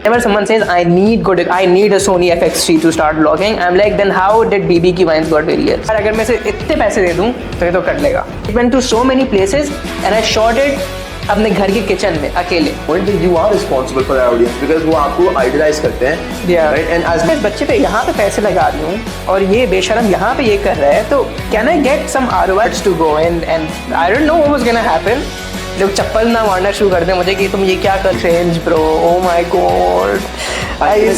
Whenever someone says I need a Sony FX3 to start vlogging, I'm like, then how did BB की vines got various? और अगर मैं इसे इतने पैसे दे दूँ तो ये तो कर लेगा. It went to so many places and I shot it अपने घर के किचन में अकेले. You are responsible for that audience because वो आपको idolize करते हैं. Yeah. Right? And as मैं इस बच्चे पे यहाँ पे पैसे लगा रही हूँ और ये बेशरम यहाँ पे ये कर रहा है, तो can I get some ROIs to go in? And I don't know what was gonna happen. जब चप्पल ना मारना शुरू कर दे मुझे कि तुम ये क्या कर cringe bro, oh my god.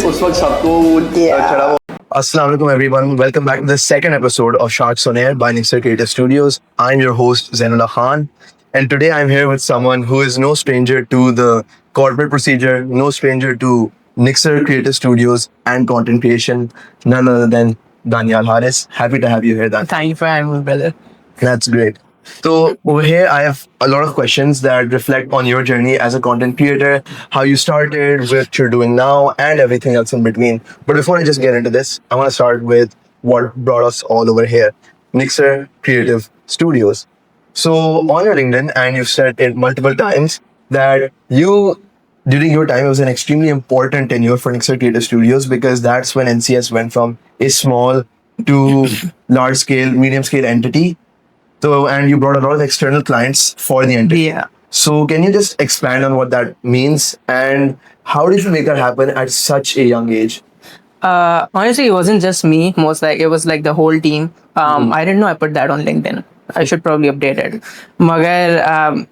उस वक्त सबको चढ़ा हुआ. Assalamualaikum everyone, welcome back to the second episode of Sharks on Air by Nixor Creative Studios. I'm your host Zainullah Khan, and today I'm here with someone who is no stranger to the corporate procedure, no stranger to Nixor Creative Studios and content creation, none other than Daniyal Haris. Happy to have you here, Dan. Thank you for having me, brother. That's great. So over here, I have a lot of questions that reflect on your journey as a content creator, how you started, what you're doing now, and everything else in between. But before I just get into this, I want to start with what brought us all over here, Nixor Creative Studios. So on your LinkedIn, and you've said it multiple times, that during your time, it was an extremely important tenure for Nixor Creative Studios because that's when NCS went from a small to large scale, medium scale entity. So, and you brought a lot of external clients for the entity. Yeah. So can you just expand on what that means and how did you make that happen at such a young age? Honestly, it wasn't just me. It was like the whole team. I didn't know I put that on LinkedIn. I should probably update it. Magar,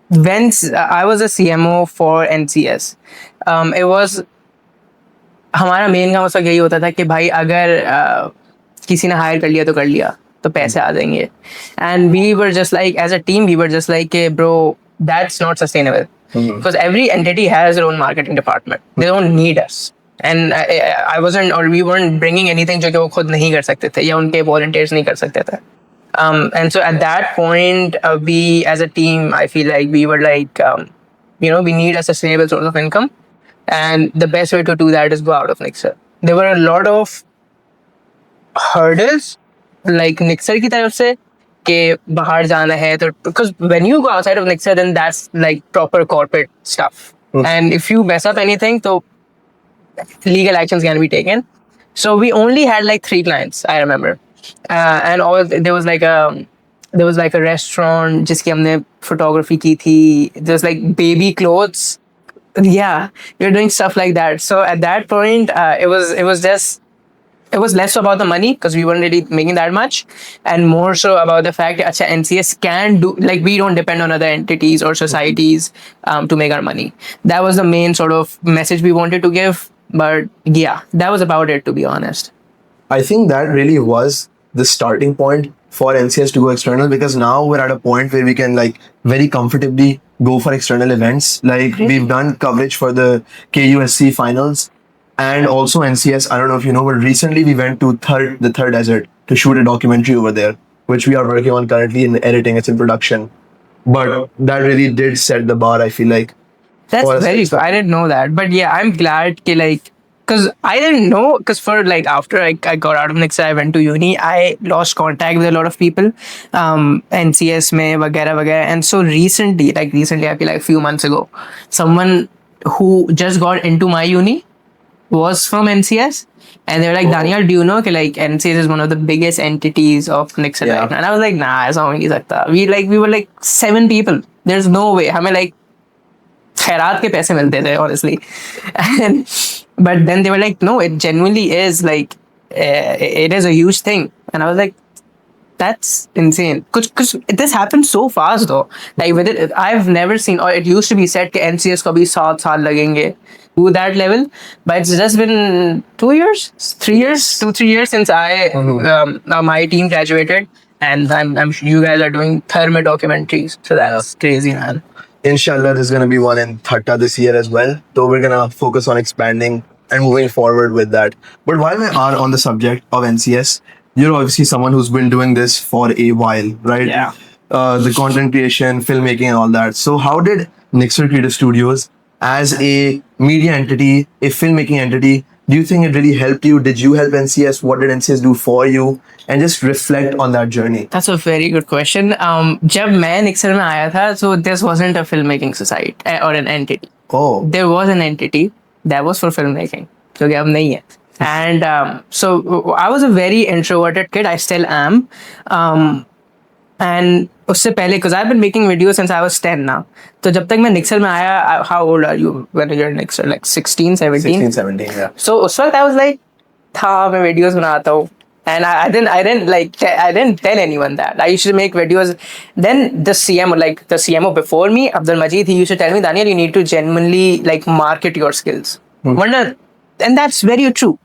when I was a CMO for NCS, it was हमारा main काम उसका यही होता था कि भाई अगर किसी ने हायर कर लिया तो कर लिया तो पैसे आ जाएंगे. And we were just like, as a team, we were just like, bro, that's not sustainable. Because every entity has their own marketing department. They don't need us. And we weren't bringing anything जो कि वो खुद नहीं कर सकते थे या उनके volunteers नहीं कर सकते थे. And so at that point, we as a team, I feel like we were like, we need a sustainable source of income. And the best way to do that is go out of Nixor. There were a lot of hurdles, like Nixor की तरफ से कि बाहर जाना है तो, because when you go outside of Nixor, then that's like proper corporate stuff. And if you mess up anything, so legal actions can be taken. So we only had like 3 clients, I remember. And there was like a restaurant जिसकी हमने photography की थी. There was like baby clothes. Yeah, we were doing stuff like that. So at that point, it was less about the money because we weren't really making that much, and more so about the fact that NCS can do, like, we don't depend on other entities or societies to make our money. That was the main sort of message we wanted to give. But yeah, that was about it, to be honest. I think that really was the starting point for NCS to go external because now we're at a point where we can like very comfortably go for external events. Like we've done coverage for the KUSC finals. And also NCS, I don't know if you know, but recently we went to the third desert to shoot a documentary over there, which we are working on currently in editing. It's in production. But that really did set the bar, I feel like. That's very good. I didn't know that. But yeah, I'm glad because I didn't know, because for like after I got out of Nixor, I went to uni, I lost contact with a lot of people, NCS mein, vagera. And so recently, I feel like a few months ago, someone who just got into my uni was from NCS, and they were like, Daniyal, do you know that like NCS is one of the biggest entities of Nixor right now? And I was like, nah, ऐसा हो नहीं सकता. We were like 7 people. There's no way. हमें like खैरात के पैसे मिलते थे, honestly. But then they were like, no, it genuinely is like, it is a huge thing. And I was like, that's insane. Because this happened so fast though. Like with it, I've never seen, or it used to be said that NCS को भी 7 साल लगेंगे to that level. But it's just been 3 years since my team graduated. And I'm sure you guys are doing thermal documentaries. So that's crazy, man. Inshallah, there's going to be one in Thatta this year as well. So we're going to focus on expanding and moving forward with that. But while we are on the subject of NCS, you're obviously someone who's been doing this for a while, right? Yeah. The content creation, filmmaking and all that. So how did Nixor Creative Studios as a media entity, a filmmaking entity, do you think it really helped you? Did you help NCS? What did NCS do for you? And just reflect on that journey. That's a very good question. जब मैं Nixor में आया था, so this wasn't a filmmaking society or an entity. Oh. There was an entity, that was for filmmaking. So अब नहीं है. And so I was a very introverted kid. I still am. And उससे पहले, because I've been making videos since I was 10 now. तो जब तक मैं निक्सर में आया, how old are you when you're in Nixor? Like 16, 17? 16, 17, yeah. So उस वक्त I was like, था मैं videos बनाता हूँ. And I didn't tell anyone that. I used to make videos. Then the CMO before me, Abdul Majid, he used to tell me, Daniel, you need to genuinely like market your skills. And that's very true.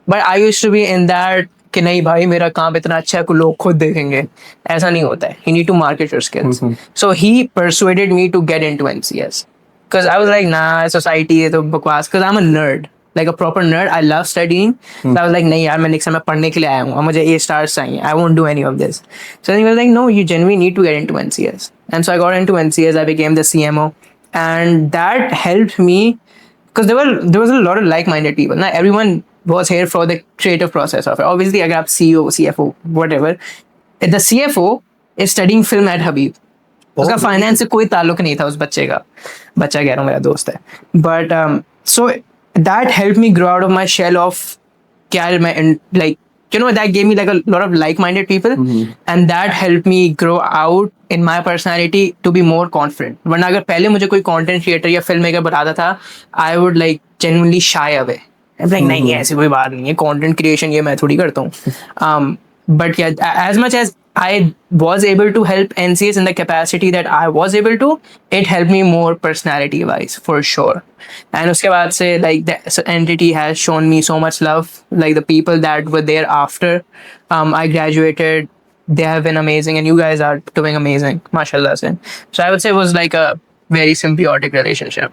But I used to be in that कि नहीं भाई मेरा काम इतना अच्छा है कि लोग खुद देखेंगे. ऐसा नहीं होता है. You need to market your skills. So he persuaded me to get into NCS. Because I was like, nah, society है तो बकवास. Because I'm a nerd. Like a proper nerd. I love studying. So I was like, नहीं यार मैं निक्सर में पढ़ने के लिए आया हूँ और मुझे A stars चाहिए. I won't do any of this. So he was like, no, you genuinely need to get into NCS. And so I got into NCS. I became the CMO. And that helped me because there was a lot of like-minded people. Not everyone was here for the creative process of it. Obviously, I got CEO, CFO, whatever. The CFO is studying film at Habib. उसका finance से कोई ताल्लुक नहीं था उस बच्चे का. बच्चा कह रहा हूँ मेरा दोस्त है. But so that helped me grow out of my shell of क्या मैं like that gave me like a lot of like-minded people, and that helped me grow out in my personality to be more confident. वरना अगर पहले मुझे कोई content creator या filmmaker बताता था, I would like genuinely shy away. I'm like नहीं ऐसी कोई बात नहीं है, content creation ये मैं थोड़ी करता हूँ. But yeah, as much as I was able to help NCS in the capacity that I was able to, it helped me more personality wise for sure. And उसके बाद से like the entity has shown me so much love. Like the people that were there after I graduated, they have been amazing, and you guys are doing amazing, mashallah. So I would say it was like a very symbiotic relationship.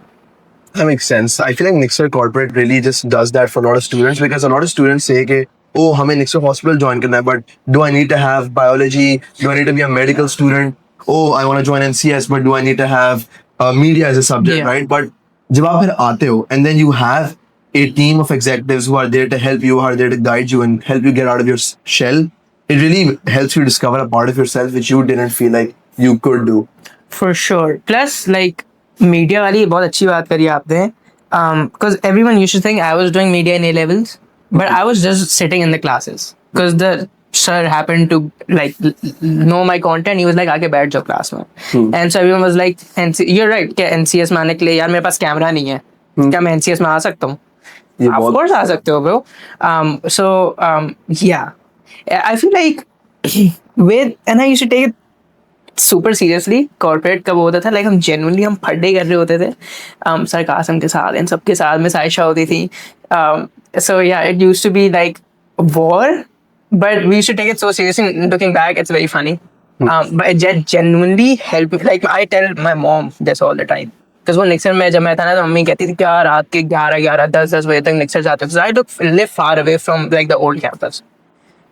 That makes sense. I feel like Nixor Corporate really just does that for a lot of students, because a lot of students say कि oh हमें Nixor Hospital join करना है, but do I need to have biology? Do I need to be a medical student? Oh, I want to join NCS, but do I need to have media as a subject, Yeah. right? But जब आप फिर आते हो and then you have a team of executives who are there to help you, who are there to guide you and help you get out of your shell, it really helps you discover a part of yourself which you didn't feel like you could do. For sure. Plus, like media वाली बहुत अच्छी बात करी आपने. Because everyone used to think I was doing media in A levels, but I was just sitting in the classes. Because the sir happened to like know my content. He was like, आके बैठ जाओ class में. And so everyone was like, you're right. क्या NCS में आने के लिए यार मेरे पास कैमरा नहीं है. क्या मैं NCS में आ सकता हूँ? Of course आ सकते हो bro. Yeah, I feel like and I used to take it super seriously. Corporate कब होता था like हम genuinely हम फड्डे कर रहे होते थे सरकासम के साथ, इन सबके साथ में साइशा होती थी. So yeah, it used to be like war, but we used to take it so seriously. Looking back, it's very funny. But it genuinely helped me. Like I tell my mom this all the time. Because वो निक्सर में जब मैं था ना तो mummy कहती थी क्या रात के 11-10 बजे तक निक्सर जाते थे. I live far away from like the old campus.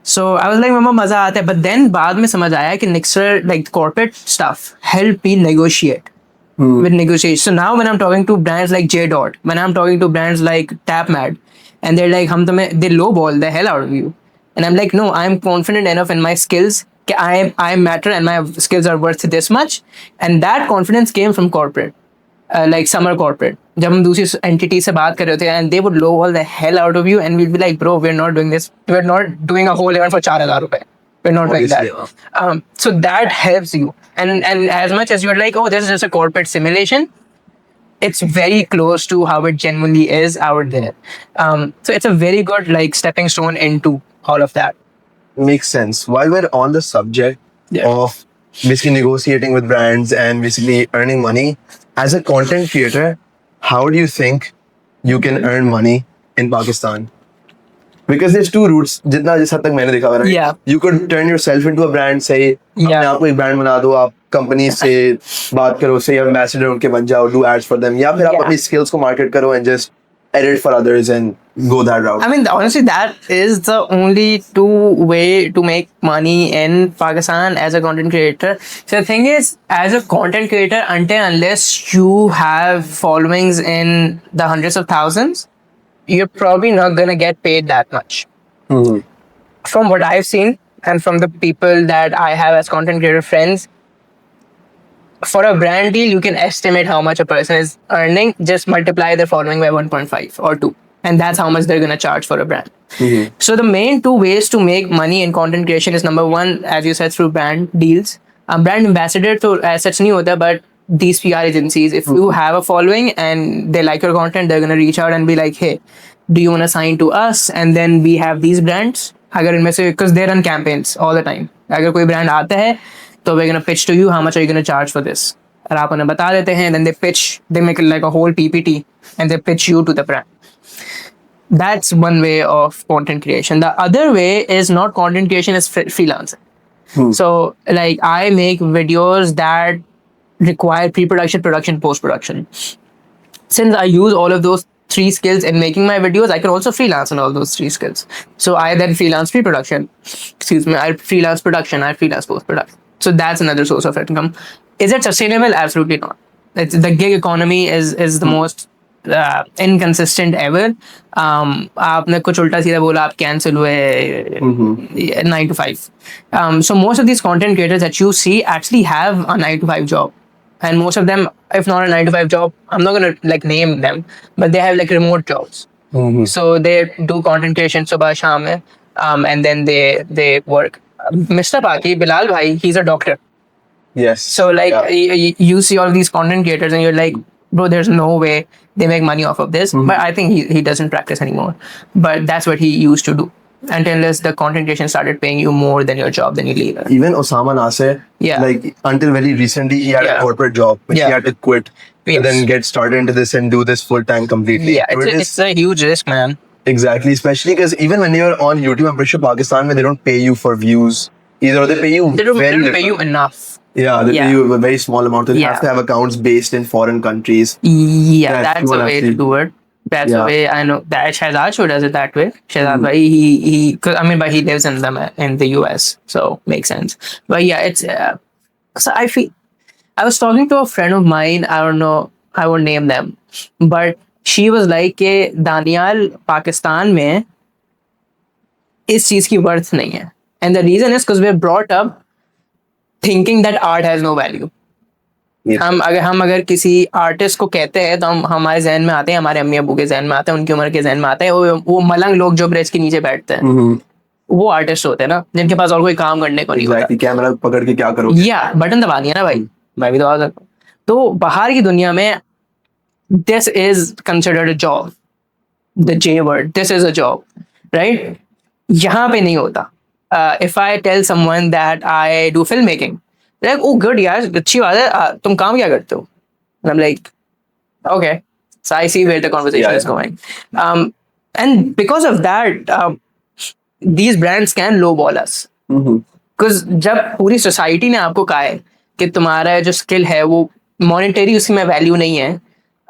So I was like, Mama, मजा आता है. But then बाद में समझ आया कि Nixor, like corporate stuff, helped me negotiate with negotiation. So now when I'm talking to brands like J Dot, when I'm talking to brands like TapMad, and they're like, they lowball the hell out of you. And I'm like, no, I'm confident enough in my skills. I matter and my skills are worth this much. And that confidence came from corporate. Like summer corporate. जब हम दूसरी entity से बात कर रहे थे and they would lowball the hell out of you and we'd be like, bro, we're not doing this. We're not doing a whole event for 4,000 रुपए. We're not like that. So that helps you. And as much as you're like, oh, this is just a corporate simulation, it's very close to how it genuinely is out there. So it's a very good like stepping stone into all of that. Makes sense. While we're on the subject of basically negotiating with brands and basically earning money, as a content creator, how do you think you can earn money in Pakistan? Because there's two routes. जितना जिस हद तक मैंने देखा है, Yeah. You could turn yourself into a brand. Say, अपने आप को एक brand बना दो. आप company से बात करो. Say ambassador उनके बन जाओ. Do ads for them. या फिर आप अपनी skills को market करो and just edit for others and go that route. I mean, honestly, that is the only way to make money in Pakistan as a content creator. So the thing is, as a content creator, unless you have followings in the hundreds of thousands, you're probably not gonna get paid that much. From what I've seen and from the people that I have as content creator friends, for a brand deal, you can estimate how much a person is earning. Just multiply their following by 1.5 or 2. And that's how much they're going to charge for a brand. So the main two ways to make money in content creation is number one, as you said, through brand deals. Brand ambassador to as such नहीं होता, but these PR agencies, if you have a following and they like your content, they're gonna reach out and be like, hey, do you want to sign to us? And then we have these brands. अगर इनमें से, because they run campaigns all the time. अगर कोई brand आता है, तो we're gonna pitch to you, how much are you gonna charge for this? और आप उन्हें बता देते हैं, then they pitch, they make like a whole PPT and they pitch you to the brand. That's one way of content creation. The other way is not content creation, is freelancing. So like I make videos that require pre-production, production, post-production. Since I use all of those three skills in making my videos, I can also freelance on all those three skills. So I then freelance pre-production. I freelance production, I freelance post-production. So that's another source of income. Is it sustainable? Absolutely not. The gig economy is the most inconsistent ever. आपने कुछ उल्टा सीधा बोला, आप cancel हुए 9 to 5. So most of these content creators that you see actually have a 9 to 5 job. And most of them, if not a 9 to 5 job, I'm not gonna like name them, but they have like remote jobs. So they do content creation subah sham mein, and then they work. Mr. Paki, Bilal bhai, he's a doctor. Yes. So like you see all these content creators and you're like, bro, there's no way they make money off of this. But I think he doesn't practice anymore. But that's what he used to do. Until the content creation started paying you more than your job, then you leave it. Even Osama Nasser, like until very recently, he had a corporate job, which he had to quit and then get started into this and do this full time completely. Yeah, it's a huge risk, man. Exactly, especially because even when you're on YouTube, I'm pretty sure Pakistan, where they don't pay you for views either, they pay you they don't pay you enough. Yeah, they pay you a very small amount. So you have to have accounts based in foreign countries. Yeah, that's the way to do it. That's the way I know that Shahzad show does it that way. Shahzad bhai, he but he lives in the US, so makes sense. But yeah, it's so I feel I was talking to a friend of mine. I don't know, I won't name them, but she was like कि दानियाल पाकिस्तान में इस चीज की worth नहीं है, and the reason is because we're brought up thinking that art has no value. हम अगर किसी आर्टिस्ट को कहते हैं तो हमारे जहन में आते हैं, हमारे अम्मी अबू के जहन में आते हैं, उनकी उम्र के जहन में आते हैं वो मलंग लोग जो ब्रिज के नीचे बैठते हैं, वो आर्टिस्ट होते हैं ना, जिनके पास और कोई काम करने को नहीं होता. कैमरा पकड़ के क्या करोगे? या बटन दबानी है ना भाई, मैं भी दबा सकता हूँ. तो बाहर की दुनिया में this is considered a job. The J word, this is a job, right? यहाँ पे नहीं होता. If I tell someone that I do filmmaking, they're like, oh good यार, अच्छी बात है, तुम काम क्या करते हो? And I'm like, okay, so I see where the conversation is going. And because of that, these brands can lowball us. Because जब पूरी society ने आपको कहा है कि तुम्हारा जो skill है वो monetary उसकी में value नहीं है,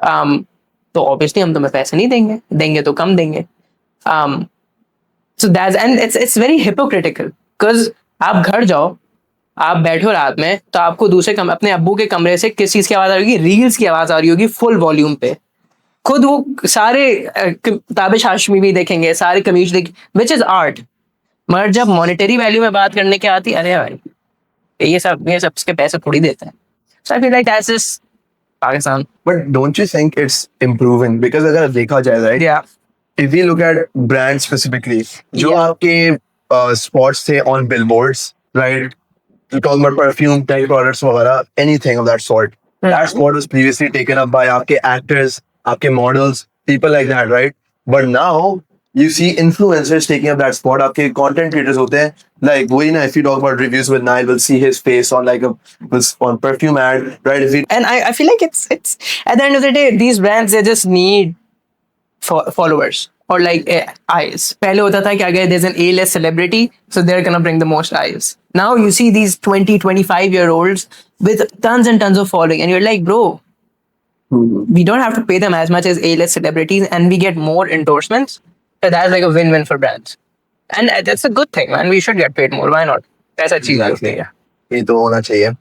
तो obviously हम तुम्हें पैसे नहीं देंगे तो कम देंगे. So that's, and it's very hypocritical, because आप घर जाओ, आप बैठो रात में, तो आपको दूसरे अपने अब्बू के कमरे से किस चीज की आवाज आ रही होगी? रील्स की आवाज आ रही होगी फुल वॉल्यूम पे. खुद वो सारे ताबिश हाशमी भी देखेंगे, सारे कमीज देखेंगे, विच इज आर्ट. मगर जब मॉनेटरी वैल्यू में बात करने की आती, अरे भाई ये सब इसके पैसे थोड़ी देते हैं. So I feel like that's just Pakistan. But don't you think it's improving? Because अगर देखा जाए, right? Yeah. If we look at brands specifically, जो आपके spots थे on billboards, right? You're talking about perfume type products वगैरह, anything of that sort. That spot was previously taken up by आपके actors, आपके models, people like that, right? But now you see influencers taking up that spot. आपके content creators होते हैं, like वही ना, if you talk about reviews with Nile, we'll see his face on like on perfume ad, right? And I feel like it's at the end of the day, these brands, they just need followers or like eyes. पहले होता था कि अगर there's an A-list celebrity, so they're gonna bring the most eyes. Now you see these 20-25-year-olds with tons and tons of following, and you're like, bro, we don't have to pay them as much as A-list celebrities, and we get more endorsements. So that's like a win-win for brands, and that's a good thing, man. We should get paid more. Why not? That's a cheap thing. ये तो होना चाहिए.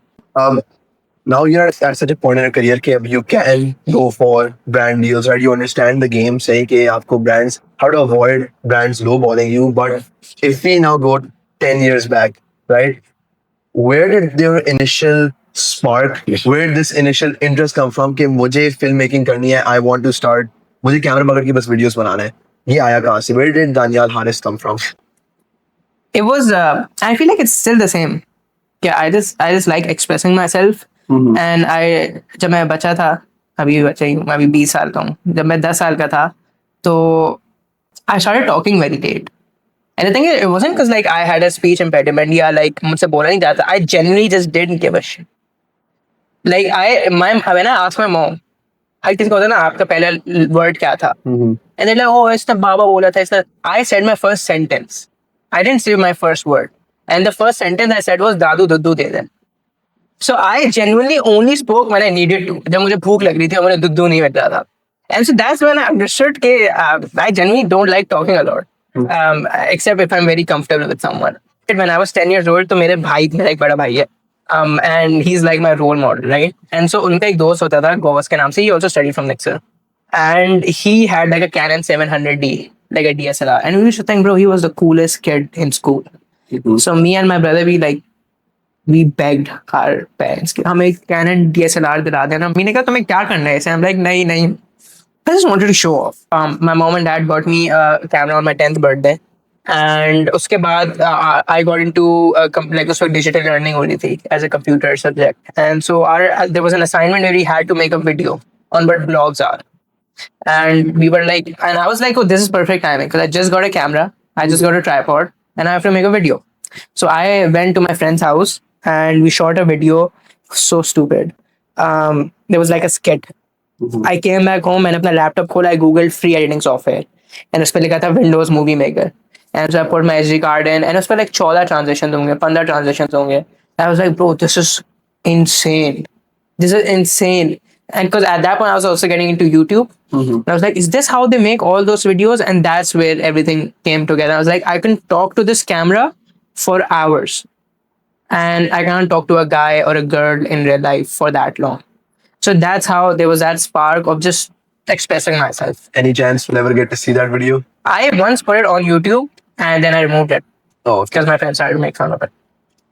Now you're at such a point in your career that you can go for brand deals, right? You understand the game, saying कि आपको brands, how to avoid brands lowballing you. But if we now go 10 years back, right? Where did your initial spark? Where did this initial interest come from? कि मुझे filmmaking करनी है, I want to start. मुझे camera पकड़ के बस videos बनाना है. ये आया कहाँ से? Where did Daniyal Haris come from? It was. I feel like it's still the same. Yeah, I just like expressing myself. And जब मैं बच्चा था, अभी भी बच्चा ही हूँ, मैं अभी 20 साल का हूँ. जब मैं 10 साल का था, तो I started talking very late. And the thing is, it wasn't because like I had a speech impediment या like मुझसे बोला नहीं जाता. I genuinely just didn't give a shit. Like when I asked my mom, I किसको होता है ना आपका पहला word क्या था? And they're like, oh, इसने बाबा बोला था, इसने. I said my first sentence. I didn't say my first word. And the first sentence I said was Dadu दुद्धू they they. So I genuinely only spoke when I needed to. जब मुझे भूख लग रही थी और मुझे दुद्धू नहीं मिल रहा था. And so that's when I understood that I genuinely don't like talking a lot. Except if I'm very comfortable with someone. When I was 10 years old, तो मेरे भाई मेरा एक बड़ा भाई है. And he's like my role model, right? And so उनका एक दोस्त होता था गोवस के नाम से. He also studied from Nixor. And he had like a Canon 700D, like a DSLR. And we used to think, bro, he was the coolest kid in school. So me and my brother, we begged our parents कि हमें Canon DSLR दिला देना. मैंने कहा तुम्हें क्या करना है इसे? I'm like नहीं. I just wanted to show off. My mom and dad got me a camera on my 10th birthday. And उसके बाद I got into like उस वक्त digital learning हो रही थी as a computer subject. And so there was an assignment where we had to make a video on what blogs are. And we were like, and I was like, oh, this is perfect timing because I just got a camera, I just got a tripod, and I have to make a video. So I went to my friend's house and we shot a video. So stupid. There was like a skit. I came back home and अपना laptop खोला, I googled free editing software, and उस पे लिखा था Windows Movie Maker. And so I put my SD card in, and उस पे like 14 transitions होंगे, 15 transitions होंगे. I was like, bro, this is insane. This is insane. And because at that point I was also getting into YouTube. And I was like, is this how they make all those videos? And that's where everything came together. I was like, I can talk to this camera for hours. And I can't talk to a guy or a girl in real life for that long. So that's how there was that spark of just expressing myself. Any chance we'll ever get to see that video? I once put it on YouTube and then I removed it Oh, because my friends started to make fun of it.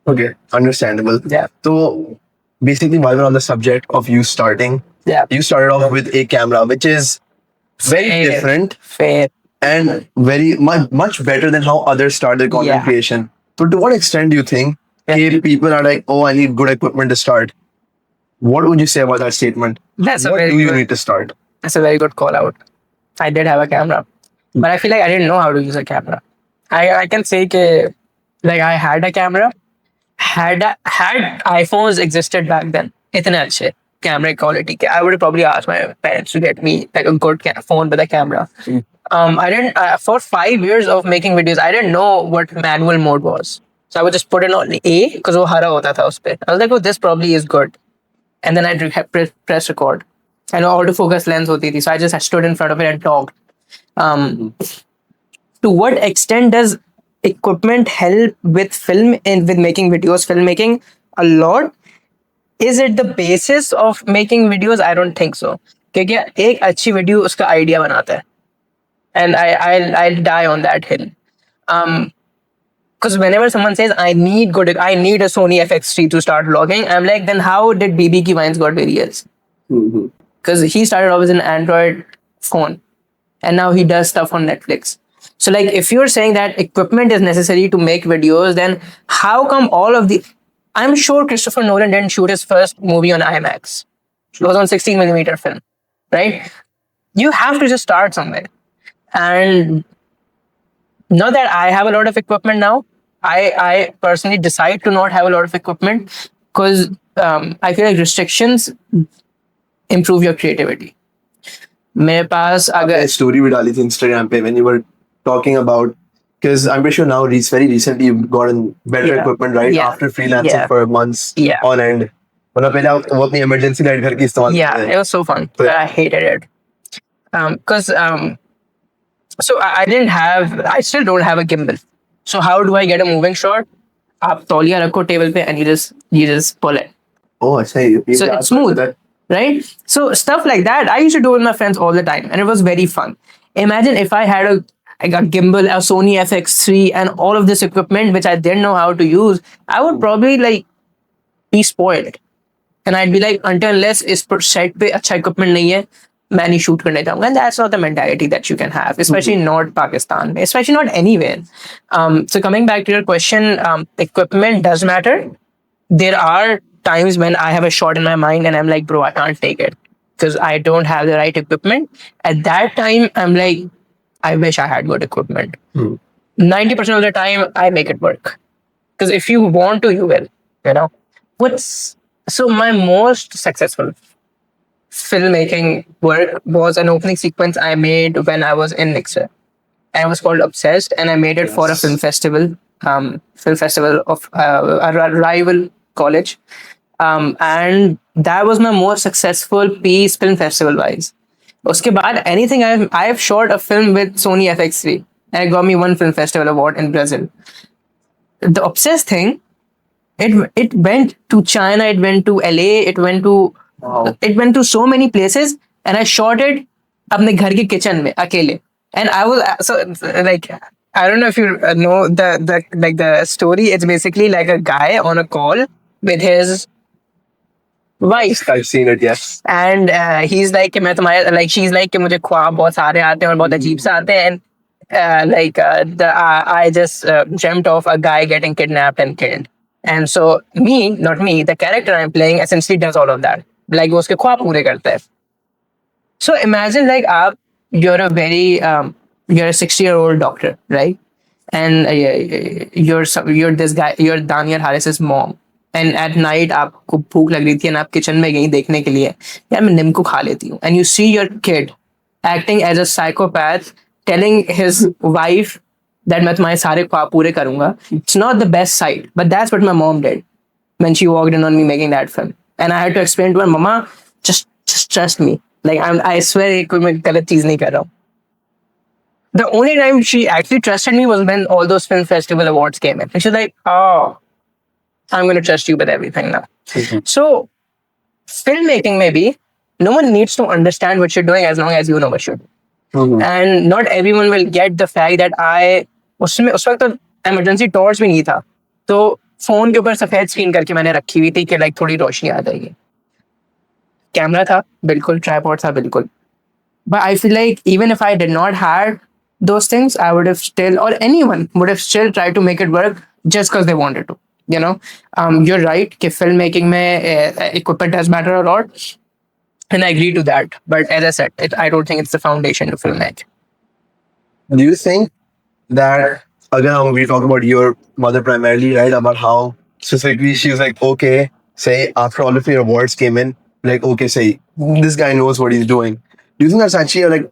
okay. Understandable. Yeah. So basically, while we're on the subject of you starting, Yeah. you started off with a camera, which is very Fair. different Fair. and very much better than how others start their content Yeah. creation. So to what extent do you think if people are like, oh, I need good equipment to start? What would you say about that statement? That's a What very do you good- need to start? That's a very good call out. I did have a camera, but I feel like I didn't know how to use a camera. I can say that like I had a camera. Had iPhones existed back then, इतने अच्छे camera quality के, I would have probably asked my parents to get me like a good phone with a camera. I didn't for 5 years of making videos. I didn't know what manual mode was, so I would just put it on A because वो हरा होता था उस पे. I was like, oh, this probably is good. And then I'd press record. And autofocus lens होती थी, so I just stood in front of it and talked. To what extent does equipment help with film and with making videos, filmmaking? A lot. Is it the basis of making videos? I don't think so. क्योंकि एक अच्छी video उसका idea बनाता है. And I'll die on that hill. Because whenever someone says I need a Sony FX3 to start vlogging, I'm like, then how did BB Ki Vines got videos? Because he started off with an Android phone, and now he does stuff on Netflix. So like, if you're saying that equipment is necessary to make videos, then how come all of the? I'm sure Christopher Nolan didn't shoot his first movie on IMAX. It was on 16mm film, right? You have to just start somewhere. And not that I have a lot of equipment now. I personally decide to not have a lot of equipment because I feel like restrictions improve your creativity. मेरे पास अगर story we डाली थी Instagram पे when you were talking about, because I'm pretty sure now very recently you've gotten better Yeah. equipment, right? Yeah. After freelancing Yeah. for months Yeah. on end. मतलब पहले आप वो अपनी emergency light घर की इस्तेमाल yeah, करते it was so fun, but I hated it. Because so I didn't have, I still don't have a gimbal. So how do I get a moving shot? आप तौलिया रखो टेबल पे and you just pull it. Oh, अच्छा ये So it's smooth, right? So stuff like that I used to do with my friends all the time, and it was very fun. Imagine if I had a gimbal, a Sony FX3, and all of this equipment which I didn't know how to use. I would probably like be spoiled. And I'd be like, until unless इस set पे अच्छा equipment नहीं है, मैं नहीं shoot करने जाऊंगा. And that's not the mentality that you can have, especially not Pakistan, especially not anywhere. So coming back to your question, equipment does matter. There are times when I have a shot in my mind and I'm like, bro, I can't take it because I don't have the right equipment. At that time, I'm like, I wish I had good equipment. 90% of the time, I make it work. Because if you want to, you will. You know, what's so my most successful filmmaking work was an opening sequence I made when I was in Nixor. And it was called Obsessed, and I made it for a film festival of a rival college. And that was my most successful piece film festival wise. Uske baad, anything I've shot a film with Sony FX3 and it got me one film festival award in Brazil. The Obsessed thing, it went to China, it went to LA, it went to so many places, and I shot it अपने घर के kitchen में अकेले. And I was so like, I don't know if you know the story. It's basically like a guy on a call with his wife. I've seen it, yes. And he's like कि मैं तुम्हारे like she's like कि मुझे ख्वाब बहुत सारे आते हैं और बहुत अजीब से आते हैं. And I just dreamt of a guy getting kidnapped and killed. And so not me, the character I'm playing essentially does all of that. Like वो उसके ख्वाब पूरे करता है. So imagine like you're a 60-year-old doctor, right? And you're this guy, you're Daniyal Haris's mom. And at night आपको भूख लग रही थी and आप kitchen में गई देखने के लिए, यार मैं नींबू खा लेती हूँ. And you see your kid acting as a psychopath, telling his wife that मैं तुम्हारे सारे ख्वाब पूरे करूँगा. It's not the best sight, but that's what my mom did when she walked in on me making that film. And I had to explain to her, Mama, just trust me. Like I swear कोई मैं गलत चीज नहीं कर रहा हूँ. The only time she actually trusted me was when all those film festival awards came in. And she's like, oh, I'm going to trust you with everything now. So filmmaking, maybe no one needs to understand what you're doing as long as you know what you're doing. And not everyone will get the fact that उसमें उस वक्त तो emergency torch भी नहीं था, तो phone के ऊपर सफेद स्क्रीन करके मैंने रखी हुई थी कि like थोड़ी रोशनी आ जाएगी. कैमरा था बिल्कुल, ट्राइपॉड था बिल्कुल. But I feel like even if I did not have those things, I would have still, or anyone would have still tried to make it work just because they wanted to. You know, you're right कि filmmaking में equipment does matter a lot, and I agree to that. But as I said, I don't think it's the foundation to filmmaking. Do you think that again we talk about your mother primarily, right? About how specifically she was like, okay, say after all of your awards came in, like, okay, say this guy knows what he's doing. Do you think that's actually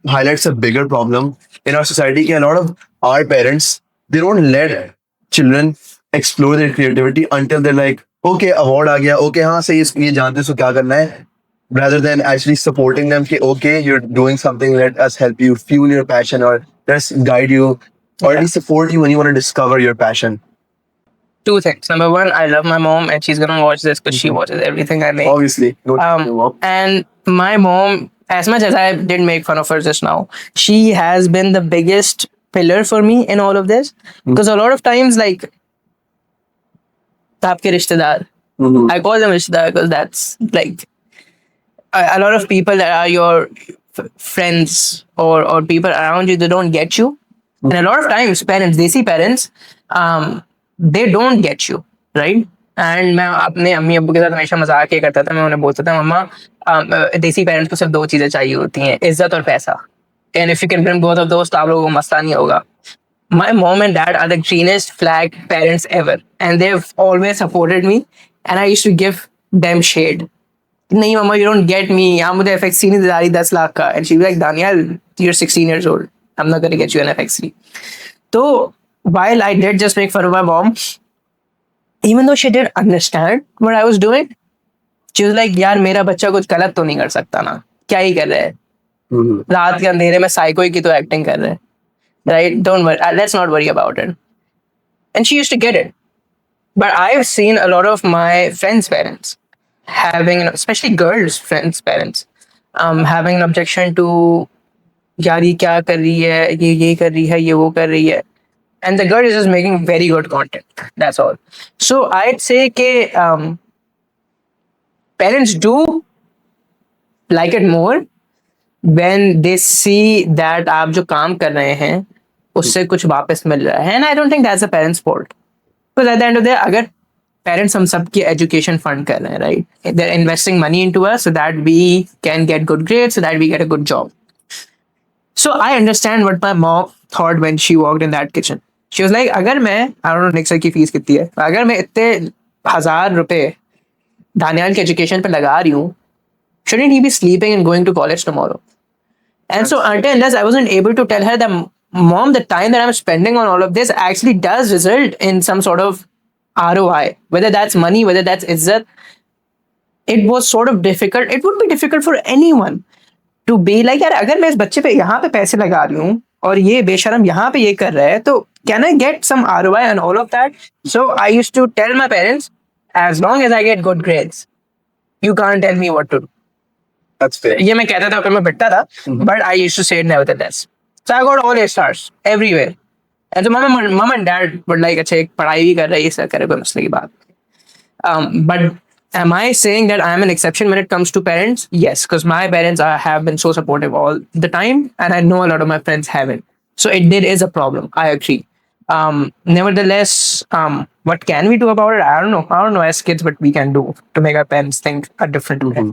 highlights a bigger problem in our society? A lot of our parents, they don't let children explore their creativity until they're like, okay, award aa gaya, okay, हाँ सही ये जानते so क्या करना है, rather than actually supporting them कि okay, you're doing something, let us help you fuel your passion or let's guide you or at least support you when you want to discover your passion. Two things. Number one, I love my mom and she's gonna watch this because she watches everything I make. Obviously. And my mom, as much as I did make fun of her just now, she has been the biggest pillar for me in all of this. Because a lot of times, like, आपके रिश्तेदार, I call them rishtedar because that's like a lot of people that are your friends or people around you, they don't get you. And a lot of times, parents, desi parents, they don't get you, right? And मैं अपने अम्मी अब्बू के साथ हमेशा मजाक ये करता था. मैं उन्हें बोलता था, मम्मा देसी पेरेंट्स को सिर्फ दो चीजें चाहिए होती हैं, इज्जत और पैसा. And if you can bring both of those, तो आप लोगों को मसला नहीं होगा. My mom and dad are the greenest flag parents ever, and they've always supported me. And I used to give them shade. नहीं मम्मा, you don't get me. यहाँ मुझे FX3 नहीं दिला रही 10 लाख का. And she'd be like, Daniyal, you're 16 years old. I'm not gonna get you an FX3. So while I did just make fun of my mom, even though she didn't understand what I was doing, she was like, यार मेरा बच्चा कुछ गलत तो नहीं कर सकता ना, क्या ही कर रहा है, रात के अंधेरे में साइको की तो एक्टिंग कर रहे हैं, right? Don't worry, let's not worry about it. And she used to get it. But I've seen a lot of my friends' parents having, especially girls' friends' parents, having an objection to, यार ये क्या कर रही है, ये कर रही है, ये वो कर रही है. And the girl is just making very good content. That's all. So I'd say कि parents do like it more when they see that आप जो काम कर रहे हैं उससे कुछ वापस मिल रहा है. And I don't think that's a parent's fault. Because at the end of the day, अगर parents हम सबकी education fund कर रहे हैं, right? They're investing money into us so that we can get good grades, so that we get a good job. So I understand what my mom thought when she walked in that kitchen. She was like, अगर मैं, I don't know Nixor की fees कितनी है, अगर मैं इतने 1,000 रुपए दानियाल की education पे लगा रही हूँ, shouldn't he be sleeping and going to college tomorrow? And so until unless I wasn't able to tell her that, mom, the time that I'm spending on all of this actually does result in some sort of ROI, whether that's money, whether that's izzat, it was sort of difficult. It would be difficult for anyone to be like, यार अगर मैं इस बच्चे पे यहाँ पे पैसे लगा रही हूँ और ये बेशरम यहाँ पे ये कर रहा है, तो can I get some ROI and all of that? So I used to tell my parents, as long as I get good grades, you can't tell me what to do. That's fair. ये मैं कहता था, मैं बिटता था, but I used to say it nevertheless. So I got all A stars everywhere. And so mom and dad were like, अच्छा एक पढ़ाई भी कर रहा है, ये सब करे, कोई मसले की बात. But am I saying that I am an exception when it comes to parents? Yes, because my parents have been so supportive all the time, and I know a lot of my friends haven't. So it is a problem. I agree. Nevertheless, what can we do about it? I don't know. I don't know as kids what we can do to make our parents think a different way.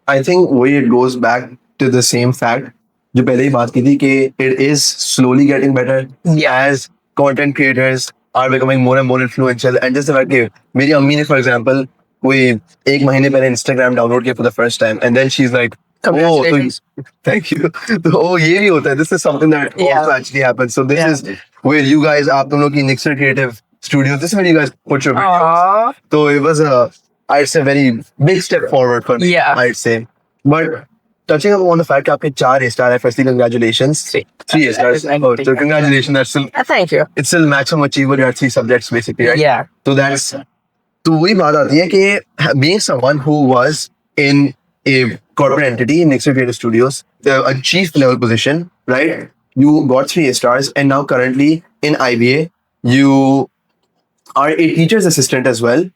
I think it goes back to the same fact जो पहले ही बात की थी कि it is slowly getting better as content creators are becoming more and more influential. And just the fact कि मेरी अम्मी ने for example कोई एक महीने पहले Instagram डाउनलोड किया for the first time, and then she's like, Congratulations. thank you. Oh, ये भी होता है. This is something that also actually happens. So this is where you guys, आप दोनों की Nixor Creative Studios, this is where you guys put your videos. So it was I'd say very big step forward for me. Yeah. I'd say. But touching upon the fact that you have 4 A-star, firstly congratulations. 3 A-stars. Oh, so congratulations. That's still, Thank you. it's still maximum achievable. You have 3 subjects basically, right? Yeah. So that's, तो वही बात आती है कि being someone who was in a corporate entity in Nixor Creative Studios, a chief level position, right? You got 3 A-stars, and now currently in IBA, you are a teacher's assistant as well.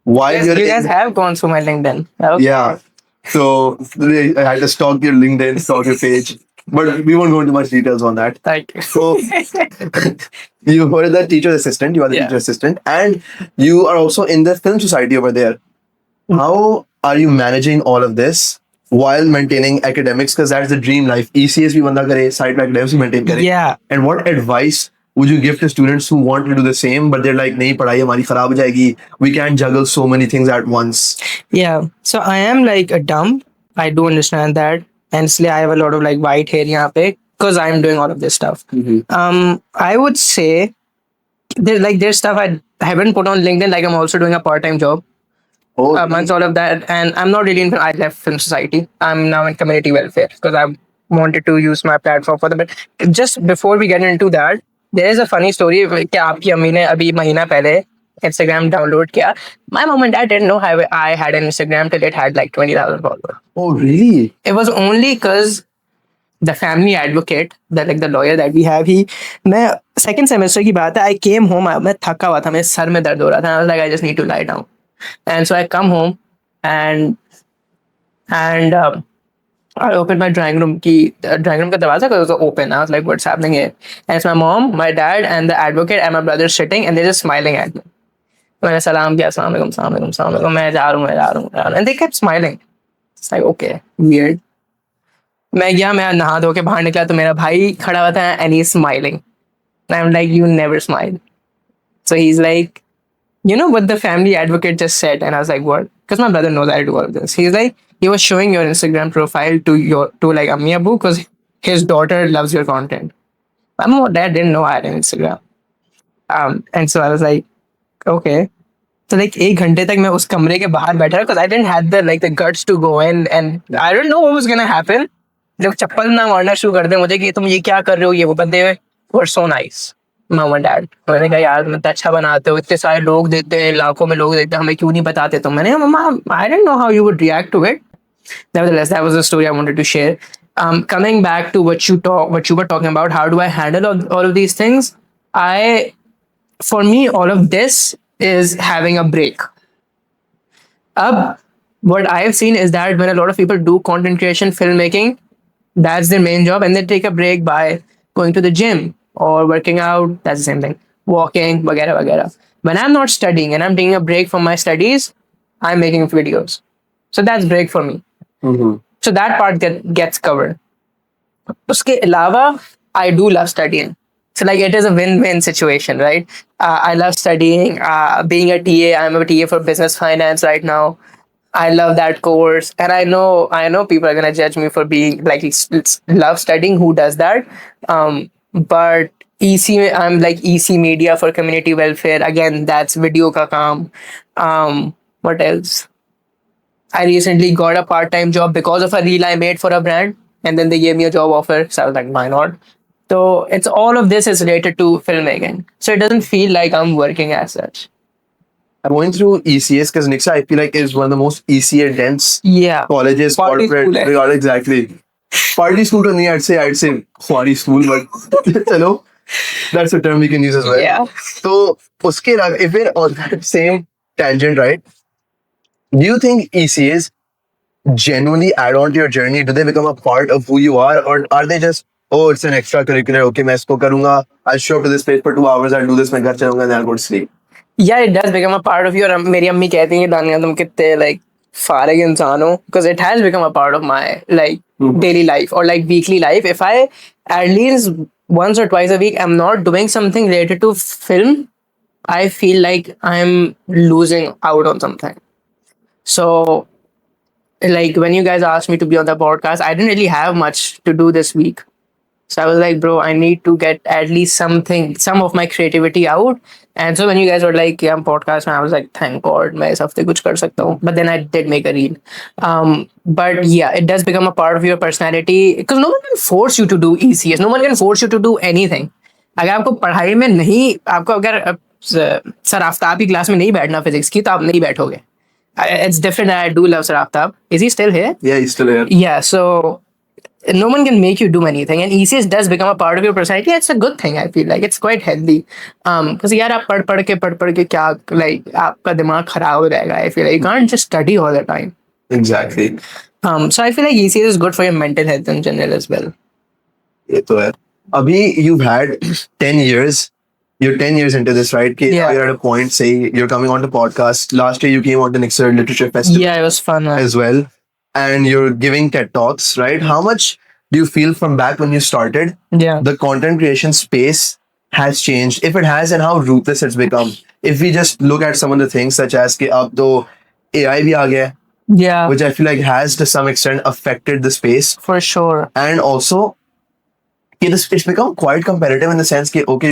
While Yes, you're you guys have gone through my LinkedIn. Okay. Yeah. So I had to stalk your LinkedIn, stalk your page, but we won't go into much details on that. Thank you. So you were the teacher assistant, you are the teacher assistant, and you are also in the film society over there. How are you managing all of this while maintaining academics? Because that's the dream life. ECS bhi banda kare, side by academics bhi maintain kare. Yeah. And what advice would you give to students who want to do the same, but they're like, nahi, padhai hamari kharab ho jayegi. We can't juggle so many things at once. Yeah. So I am like a dumb. I do understand that. And इसलिए I have a lot of like white hair यहाँ पे because I'm doing all of this stuff. I would say there's stuff I haven't put on LinkedIn. Like I'm also doing a part-time job amongst all of that, and I'm not really in. I left film society. I'm now in community welfare because I wanted to use my platform for the. But just before we get into that, there is a funny story कि आपकी अम्मी ने अभी महीना पहले Instagram download किया. My mom and dad didn't know how I had an Instagram till it had like 20,000 followers. Oh, really? It was only because the family advocate, the lawyer that we have, मैं second semester की बात है, I came home, मैं थका हुआ था, मेरे sir में दर्द हो रहा था. I was like, I just need to lie down. And so I come home and I opened my drawing room का दरवाजा because it was open. I was like, what's happening here? And it's my mom, my dad, and the advocate and my brother sitting, and they're just smiling at me. मैंने सलाम किया, अस्सलाम वालेकुम, मैं जा रहा हूँ. And they kept smiling. It's like, okay, weird. मैं गया, मैं नहा धो के बाहर निकला तो मेरा भाई खड़ा हुआ था and he's smiling. And I'm like, you never smile. So he's like, you know what the family advocate just said? And I was like, what? Because my brother knows I do all of this. He's like, he was showing your Instagram profile to like Ammi Abu because his daughter loves your content. My mom and dad didn't know I had an Instagram. And so I was like, okay. So like 1 घंटे तक मैं उस कमरे के बाहर बैठा because I didn't have the guts to go in, and I don't know what was gonna happen. जब चप्पल ना मारना शुरू कर दे मुझे कि तुम ये क्या कर रहे हो, ये वो बंदे were so nice. Mom and dad. मैंने कहा यार तुम अच्छा बनाते हो, इतने सारे लोग देखते हैं, लाखों में लोग देखते हैं, हमें क्यों नहीं बताते तुम? मैंने कहा मम्मा, I didn't know how you would react to it. Nevertheless, that was the story I wanted to share. Coming back to what you were talking about, how do I handle all of these things? For me, all of this is having a break. अब what I've seen is that when a lot of people do content creation, filmmaking, that's their main job, and they take a break by going to the gym or working out. That's the same thing. Walking, वगैरह वगैरह. When I'm not studying and I'm taking a break from my studies, I'm making videos. So that's break for me. So that part gets covered. उसके अलावा I do love studying. So like it is a win-win situation, right? I love studying. Being a TA, I'm a TA for business finance right now. I love that course, and I know people are gonna judge me for being like love studying. Who does that? But EC, I'm like EC media for community welfare. Again, that's video ka kaam. What else? I recently got a part-time job because of a reel I made for a brand, and then they gave me a job offer. So I was like, why not? So it's all of this is related to filmmaking. So it doesn't feel like I'm working as such. I'm going through ECS because Nixor, I feel like, is one of the most ECA dense Yeah. colleges, Party corporate. school hai. Yeah, exactly. Party school to nahi, I'd say party school, but hello, that's a term we can use as well. Yeah. So, uske alag- if we're on that same tangent, right? Do you think ECAs genuinely add on to your journey? Do they become a part of who you are, or are they just, oh, it's an extracurricular? Okay, मैं इसको करूँगा. I'll show up to this place for 2 hours. I'll do this. मैं घर चलूँगा and then I'll go to sleep. Yeah, it does become a part of your. मेरी अम्मी कहती हैं दानिया तुम कितने like फारिग इंसान हो, because it has become a part of my like daily life or like weekly life. If I at least once or twice a week I'm not doing something related to film, I feel like I'm losing out on something. So like when you guys asked me to be on the podcast, I didn't really have much to do this week. So I was like, bro, I need to get at least something, some of my creativity out. And so when you guys were like, yeah, I'm podcast, I was like, thank God, मैं इस हफ्ते कुछ कर सकता हूँ. But then I did make a reel. But yeah, it does become a part of your personality because no one can force you to do ECS. No one can force you to do anything. अगर आपको पढ़ाई में नहीं, आपको अगर sir Aftab की class में नहीं बैठना फिजिक्स की, तो आप नहीं बैठोगे. It's different. I do love Sir Aftab. Is he still here? Yeah, he's still here. Yeah, so no one can make you do anything, and ECS does become a part of your personality. It's a good thing. I feel like it's quite healthy. Because यार आप पढ़ के क्या like आपका दिमाग खराब हो जाएगा. I feel like you can't just study all the time. Exactly. So I feel like ECS is good for your mental health in general as well. ये तो है. अभी you've had 10 years. You're 10 years into this, right? कि Yeah. You're at a point, say, you're coming on to podcast. Last year, you came on to Nixor Literature Festival Yeah, it was fun. Man. as well. And you're giving TED Talks, right? How much do you feel from back when you started? Yeah. The content creation space has changed. If it has, and how ruthless it's become. If we just look at some of the things such as कि अब तो AI भी आ गया, Yeah. which I feel like has to some extent affected the space. For sure. And also, it's become quite competitive in the sense that, okay,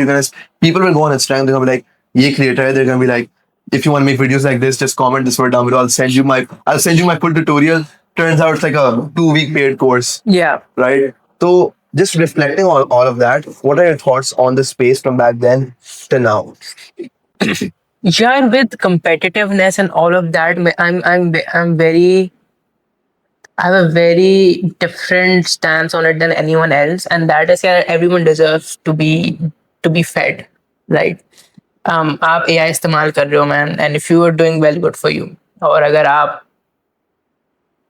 people will go on Instagram, they're gonna be like, ye creator, they're gonna be like, if you want to make videos like this, just comment this word down below. I'll send you my full tutorial. Turns out it's like a 2-week paid course, Yeah. right? So just reflecting on all of that, what are your thoughts on the space from back then to now? Yeah, with competitiveness and all of that, I'm very. I have a very different stance on it than anyone else, and that is that everyone deserves to be fed, right? आप AI इस्तेमाल कर रहे हो man, and if you are doing well, good for you. और अगर आप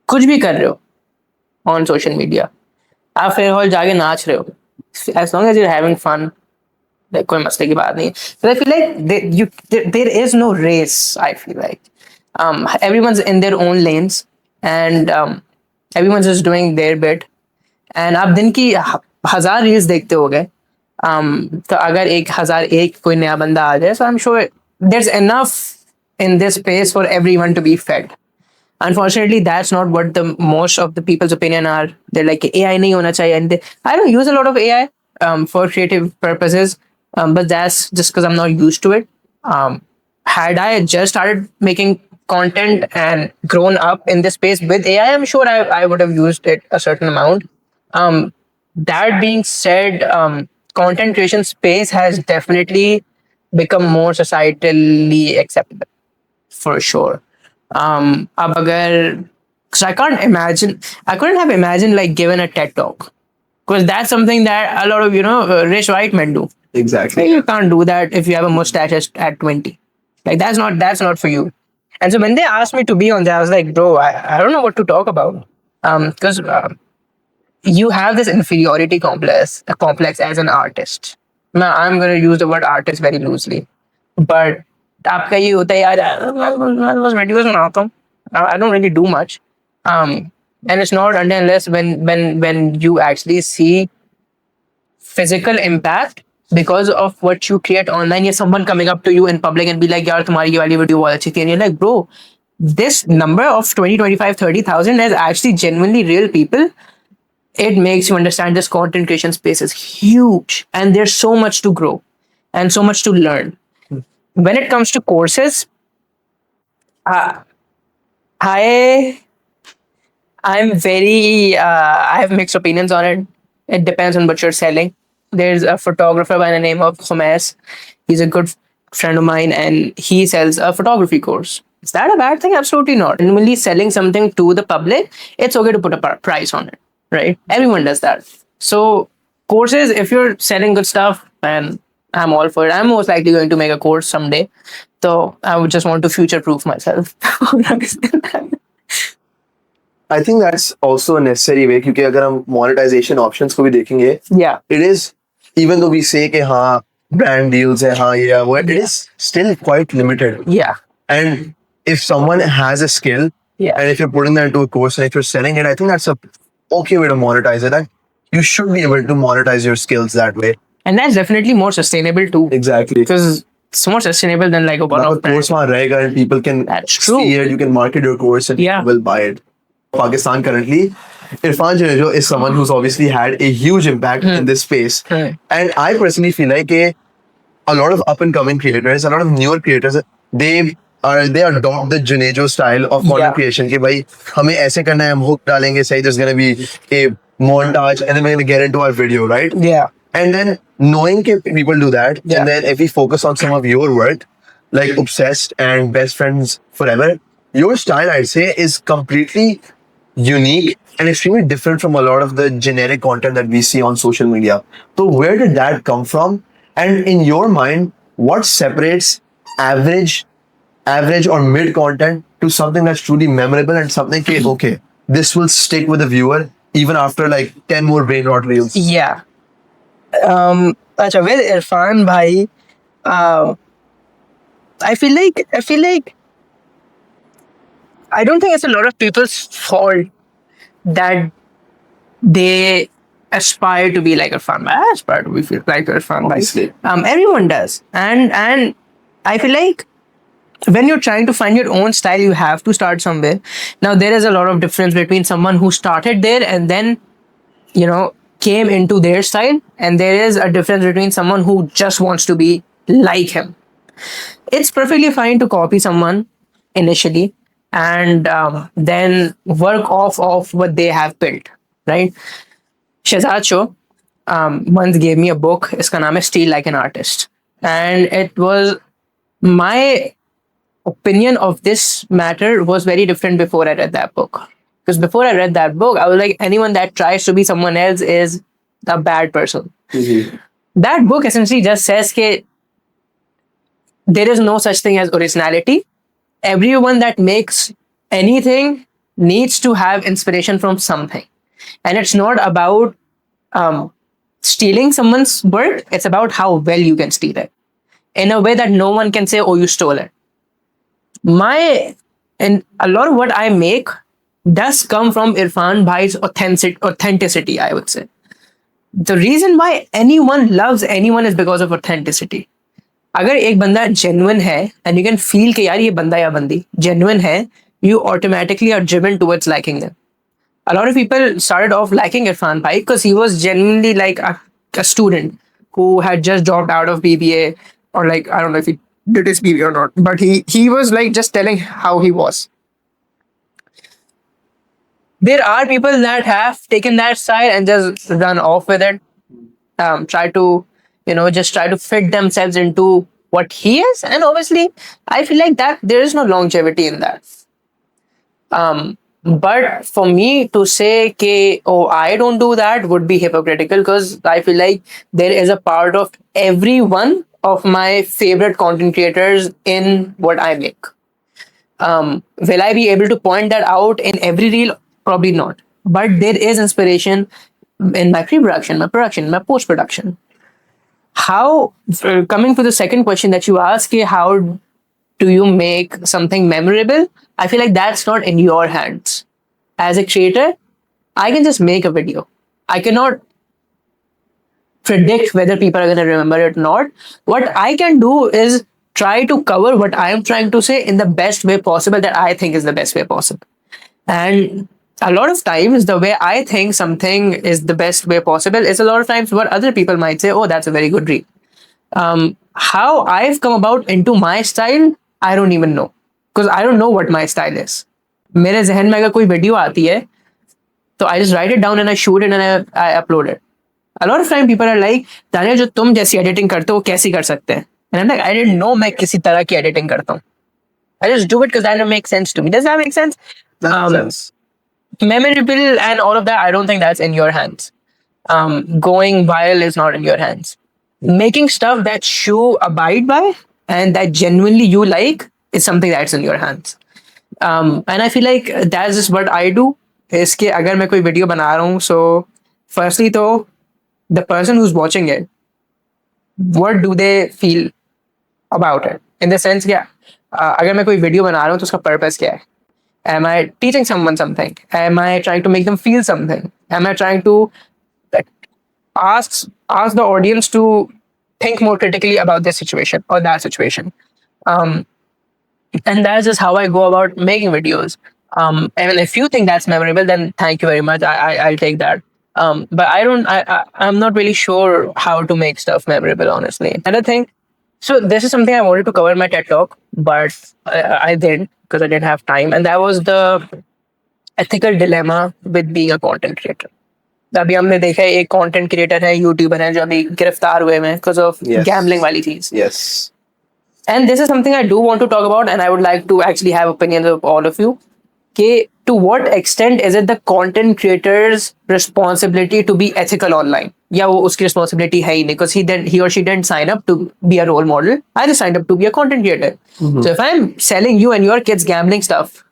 कुछ भी कर रहे हो on social media, आप फेयर हॉल जाके नाच रहे हो, as long as you're having fun, like कोई मसले की बात नहीं है. So I feel like there is no race. I feel like everyone's in their own lanes, and everyone's just doing their bit. And आप दिन की 1000 रील्स देखते हो गए, तो अगर 1001 कोई नया बंदा आ जाए, so I'm sure there's enough in this space for everyone to be fed. Unfortunately, that's not what the most of the people's opinion are. They're like AI नहीं होना चाहिए, and I don't use a lot of AI for creative purposes, but that's just because I'm not used to it. Had I just started making content and grown up in this space with AI, I'm sure I would have used it a certain amount. That being said, content creation space has definitely become more societally acceptable, for sure. अब अगर, so I couldn't have imagined like giving a TED talk, because that's something that a lot of rich white men do. Exactly. You can't do that if you have a mustache at 20. Like that's not for you. And so when they asked me to be on there, I was like, bro, I don't know what to talk about. Because you have this inferiority complex, a complex as an artist. Now, I'm going to use the word artist very loosely. But आपका ये होता है यार, I was videos बनाता हूँ. I don't really do much. And it's not until unless when you actually see physical impact because of what you create online. Yeah, someone coming up to you in public and be like, यार तुम्हारी ये वाली video बहुत अच्छी थी. And you're like, bro, this number of 20, 25, 30,000 is actually genuinely real people. It makes you understand this content creation space is huge and there's so much to grow and so much to learn. When it comes to courses, uh, I I have mixed opinions on it. It depends on what you're selling. There's a photographer by the name of Khumes. He's a good friend of mine and he sells a photography course. Is that a bad thing? Absolutely not. Normally, selling something to the public, it's okay to put a price on it, right? Everyone does that. So, courses, if you're selling good stuff, and I'm all for it, I'm most likely going to make a course someday. So, I would just want to future proof myself. I think that's also a necessary way क्योंकि अगर हम monetization options को भी देखेंगे, Yeah. it is, even though we say कि हाँ brand deals है हाँ ये वो, it is still quite limited. Yeah. And if someone has a skill, Yeah. and if you're putting that into a course and if you're selling it, I think that's a okay way to monetize it. And you should be able to monetize your skills that way. And that's definitely more sustainable too. Exactly. Because it's more sustainable than like a Now one-off the course वहाँ रहेगा and people can That's true. see it. You can market your course and Yeah. people will buy it. Pakistan currently, Irfan Junejo is someone who's obviously had a huge impact in this space. And I personally feel like a lot of up and coming creators, a lot of newer creators, they adopt the Junejo style of content Yeah. creation. कि भाई हमें ऐसे करना है, हम hook डालेंगे, say there's gonna be a montage, and then we're gonna get into our video, right? Yeah. And then knowing that people do that, Yeah. and then if we focus on some of your work, like Obsessed and Best Friends Forever, your style, I'd say, is completely unique and extremely different from a lot of the generic content that we see on social media. So where did that come from? And in your mind, what separates average or mid content to something that's truly memorable and something that, okay, this will stick with the viewer even after like 10 more brain rot reels? Yeah. Acha, with Irfan bhai, I feel like I don't think it's a lot of people's fault that they aspire to be like Irfan bhai. I aspire to be like Irfan bhai. Obviously. Everyone does, and I feel like when you're trying to find your own style, you have to start somewhere. Now there is a lot of difference between someone who started there and then came into their style, and there is a difference between someone who just wants to be like him. It's perfectly fine to copy someone initially and then work off of what they have built, right? Shahzad Show once gave me a book. Iska naam hai Steal Like an Artist. And it was my opinion of this matter was very different before I read that book. Because before I read that book, I was like, anyone that tries to be someone else is a bad person. Mm-hmm. That book essentially just says that there is no such thing as originality. Everyone that makes anything needs to have inspiration from something. And it's not about stealing someone's work, it's about how well you can steal it in a way that no one can say, oh, you stole it. And a lot of what I make does come from Irfan Bhai's authenticity, I would say. The reason why anyone loves anyone is because of authenticity. अगर एक बंदा genuine है and you can feel कि यार ये बंदा या बंदी genuine है, you automatically are driven towards liking them. A lot of people started off liking Irfan Bhai because he was genuinely like a student who had just dropped out of BBA, or like, I don't know if he did his BBA or not, but he was like just telling how he was. There are people that have taken that side and just run off with it, try to just try to fit themselves into what he is, and obviously I feel like that there is no longevity in that. But for me to say ke, oh, I don't do that would be hypocritical, because I feel like there is a part of every one of my favorite content creators in what I make. Will I be able to point that out in every reel? Probably not. But there is inspiration in my pre-production, my production, my post-production. How, coming to the second question that you asked, how do you make something memorable? I feel like that's not in your hands. As a creator, I can just make a video. I cannot predict whether people are going to remember it or not. What I can do is try to cover what I am trying to say in the best way possible that I think is the best way possible. And a lot of times, the way I think something is the best way possible is a lot of times what other people might say, oh, that's a very good reel. How I've come about into my style, I don't even know. Because I don't know what my style is. मेरे जहन में अगर कोई video आती है तो I just write it down and I shoot it and I upload it. A lot of time people are like, Daniel जो तुम जैसी एडिटिंग करते हो कैसी कर सकते हैं? And I'm like, I didn't know मैं किसी तरह की एडिटिंग करता हूँ. I just do it because that makes sense to me. Does that make sense? That makes sense. Memorable and all of that, I don't think that's in your hands. Going viral is not in your hands. Making stuff that you abide by and that genuinely you like is something that's in your hands. And I feel like that's just what I do. इसके अगर मैं कोई video बना रहा हूँ, so firstly तो the person who's watching it, what do they feel about it? In the sense, yeah, अगर मैं कोई वीडियो बना रहा हूँ तो उसका purpose क्या है? Am I teaching someone something? Am I trying to make them feel something? Am I trying to like, ask the audience to think more critically about this situation or that situation? And that's just how I go about making videos. And if you think that's memorable, then thank you very much. I'll take that. But I'm not really sure how to make stuff memorable, honestly. Another thing, so this is something I wanted to cover in my TED talk, but I didn't because I didn't have time. And that was the ethical dilemma with being a content creator. अभी हमने देखा है एक content creator है, YouTuber है जो अभी गिरफ्तार हुए हैं बिकॉज ऑफ गैम्बलिंग वाली चीज. Yes. And this is something I do want to talk about, and I would like to actually have opinions of all of you. To what extent is it the content creator's responsibility to be ethical online? Yeah, वो उसकी responsibility है ही नहीं because he or she didn't sign up to be a role model. I just signed up to be a content creator. So if I'm selling you and your kids gambling stuff,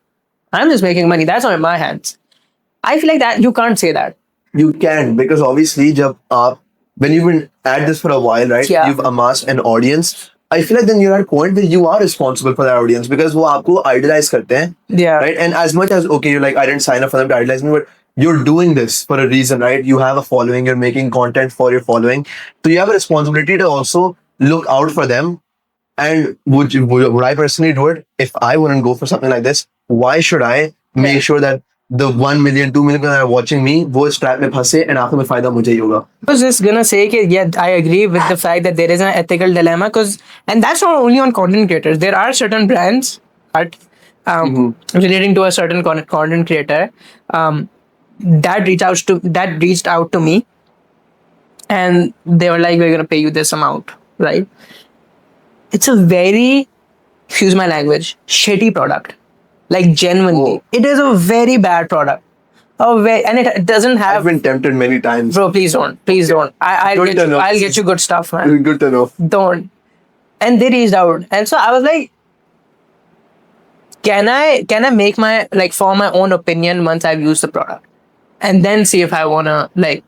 I'm just making money. That's not in my hands. I feel like that you can't say that. You can, because obviously when you've been at this for a while, right? Yeah. You've amassed an audience. I feel like then you're at a point where you are responsible for that audience because वो आपको idolize करते हैं. Yeah. Right? And as much as, okay, you're like, I didn't sign up for them to idolize me, but you're doing this for a reason, right? You have a following, you're making content for your following. So you have a responsibility to also look out for them. And would I personally do it? If I wouldn't go for something like this, why should I make sure that the 1 million, 2 million that are watching me, वो इस trap में फंसे and आखिर में फायदा मुझे ही होगा. I was just gonna say that yeah, I agree with the fact that there is an ethical dilemma and that's not only on content creators. There are certain brands relating to a certain content creator that reached out to me, and they were like, we're gonna pay you this amount, right? It's a very, excuse my language, shitty product. Like genuinely, it is a very bad product. And it doesn't have. I've been tempted many times. Bro, please don't. I'll get you good stuff, man. Good to know. Don't. And they reached out, and so I was like, can I make form my own opinion once I've used the product, and then see if I wanna like.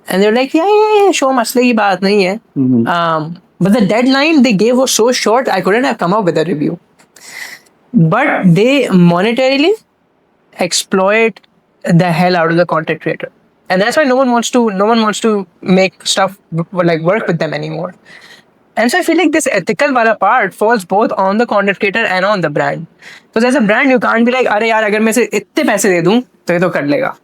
And they're like, yeah, show masle ki baat nahi hai. But the deadline they gave was so short, I couldn't have come up with a review. But they monetarily exploit the hell out of the content creator, and that's why no one wants to make stuff like work with them anymore. And so I feel like this ethical wala part falls both on the content creator and on the brand. Because as a brand, you can't be like, अरे यार अगर मैं इसे इतने पैसे दे दूँ तो ये तो कर लेगा.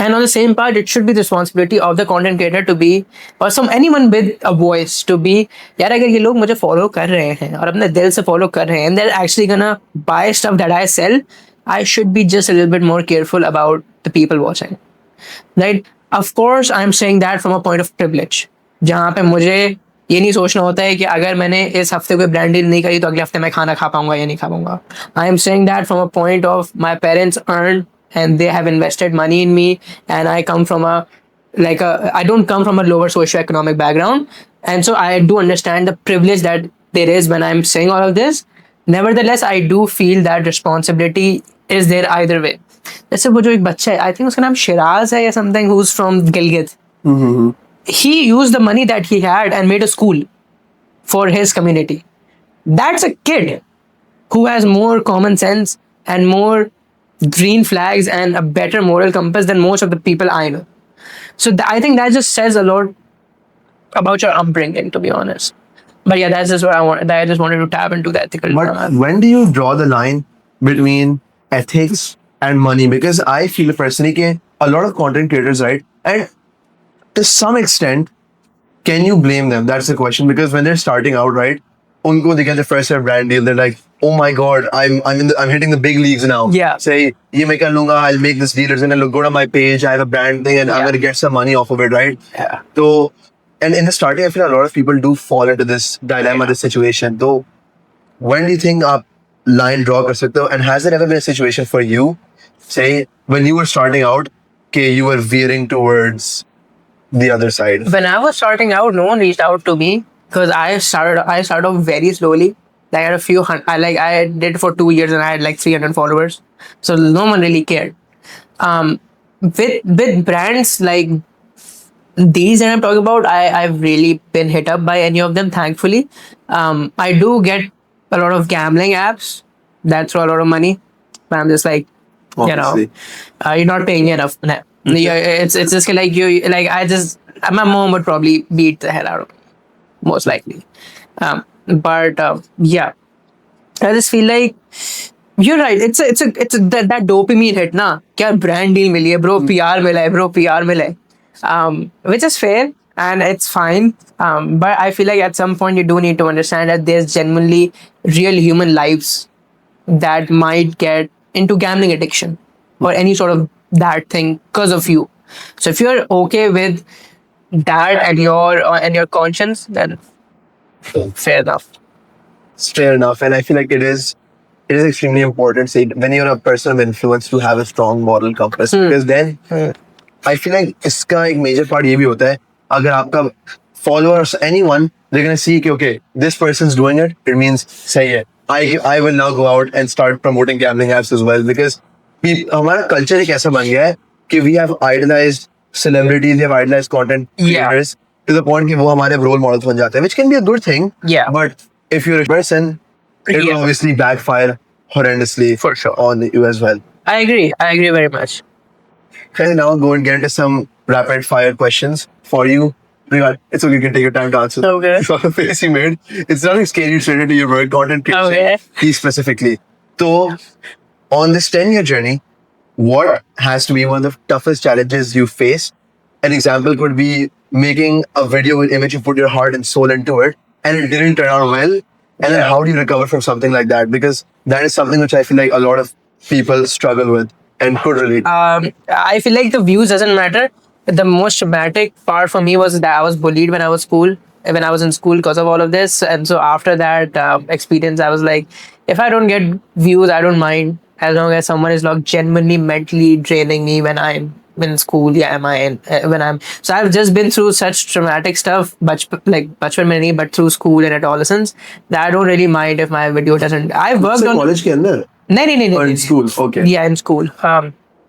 And on the same part, it should be the responsibility of the content creator to be, or anyone with a voice to be, यार अगर ये लोग मुझे follow कर रहे हैं और अपने दिल से follow कर रहे हैं, and they're actually gonna buy stuff that I sell, I should be just a little bit more careful about the people watching. Right? Of course, I'm saying that from a point of privilege. जहाँ पे मुझे ये नहीं सोचना होता है कि अगर मैंने इस हफ्ते कोई ब्रांड डील नहीं करी तो अगले हफ्ते मैं खाना खा पाऊंगा या नहीं खा पाऊंगा. I am saying that from a point of my parents earned and they have invested money in me, and I come from I don't come from a lower socioeconomic background, and so I do understand the privilege that there is when I'm saying all of this. Nevertheless, I do feel that responsibility is there either way. जैसे वो जो एक बच्चा है, I think उसका नाम शिराज है या something, who's from Gilgit. He used the money that he had and made a school for his community. That's a kid who has more common sense and more green flags and a better moral compass than most of the people I know. So I think that just says a lot about your upbringing, to be honest. But yeah, that's just what I want. I just wanted to tap into the ethical. But when do you draw the line between ethics and money? Because I feel personally that a lot of content creators, right? And to some extent, can you blame them? That's the question. Because when they're starting out, right? Unko, they get the first ever brand deal. They're like, oh my god, I'm hitting the big leagues now. Yeah. Say, ye main kar lunga, I'll make this deal. And look, go to my page. I have a brand thing, and I'm gonna get some money off of it, right? Yeah. So, and in the starting, I feel a lot of people do fall into this dilemma, this situation. Though, when do you think a line draw kar sakte ho? And has there ever been a situation for you, say, when you were starting out, okay, you were veering towards the other side? When I was starting out, no one reached out to me because I started off very slowly. Like I had a few I did it for 2 years and I had like 300 followers. So no one really cared. With brands like these that I'm talking about, I've really been hit up by any of them, thankfully. I do get a lot of gambling apps that throw a lot of money. But I'm just like, Obviously. you're not paying enough. Nah. It's just like my mom would probably beat the hell out of me, most likely. Yeah, I just feel like you're right. It's that dopamine hit, na? क्या brand deal मिली है, bro? PR मिला है, bro. PR मिला है. Which is fair and it's fine. But I feel like at some point you do need to understand that there's genuinely real human lives that might get into gambling addiction or any sort of that thing because of you. So if you're okay with that and your conscience, then fair enough. It's fair enough. And I feel like it is extremely important, say, when you're a person of influence, to have a strong moral compass. Because then, I feel like इसका एक major part ये भी होता है, अगर आपका followers, anyone, they're gonna see कि okay, this person's doing it, it means सही है. I will now go out and start promoting gambling apps as well, because हमारा culture एक ऐसा बन गया है कि we have idolized celebrities, we have idolized content creators to the point कि वो हमारे role models बन जाते हैं, which can be a good thing. Yeah. But if you're a person, it will obviously backfire horrendously For sure. on you as well. I agree very much. Can I now go and get into some rapid fire questions for you? It's okay, you can take your time to answer. Okay. So the face you made, it's nothing scary, it's related to your work, content creation. Okay. Specifically. So, on this 10-year journey, what has to be one of the toughest challenges you faced? An example could be making a video in which you put your heart and soul into it, and it didn't turn out well. And then how do you recover from something like that? Because that is something which I feel like a lot of people struggle with and could relate. I feel like the views doesn't matter. The most traumatic part for me was that I was bullied when I was in school because of all of this. And so after that experience, I was like, if I don't get views, I don't mind, as long as someone is like genuinely mentally draining me when I'm in school. So I've just been through such traumatic stuff, but through school and adolescence, that I don't really mind if my video doesn't. I've worked on college के अंदर? नहीं. Or in school? Okay. Yeah, in school.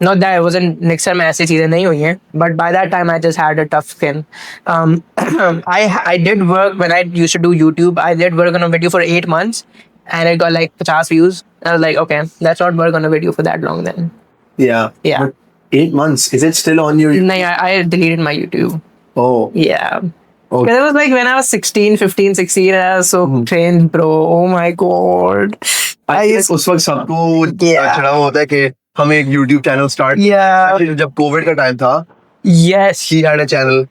Not that I wasn't Nixor में ऐसी चीजें नहीं हुई हैं, but by that time I just had a tough skin. I did work when I used to do YouTube. I did work on a video for 8 months, and it got like 50 views. I was like, okay, let's not work on a video for that long then. Yeah. But 8 months. Is it still on your? No, I deleted my YouTube. Oh. Yeah. Okay. Because it was like when I was 15, 16, and I was so trained, bro. Oh my god. उस वक्त सबको चढ़ा होता है कि हम एक YouTube channel start. Yeah. जब COVID का time था. Yes. He had a channel.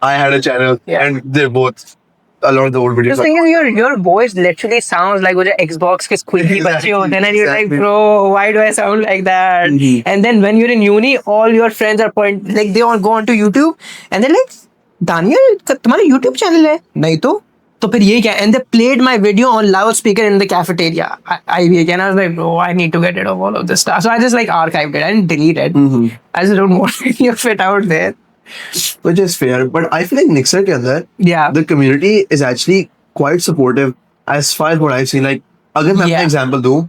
I had a channel. Yeah. And they're both a lot of the old videos. Just thinking your voice literally sounds like वो जो Xbox के school की बच्चे होते हैं ना, you're like, bro, why do I sound like that? And then when you're in uni, all your friends are they all go onto YouTube and they're like, Daniel, तुम्हारा YouTube channel है? नहीं तो फिर ये क्या? And they played my video on loudspeaker in the cafeteria. I was like, bro, I need to get rid of all of this stuff. So I just like archived it. I didn't delete it. I just don't want any of it out there. Which is fair. But I feel like Nixor के अंदर, the community is actually quite supportive as far as what I've seen. Like, अगर मैं अपना Yeah. Example दूं,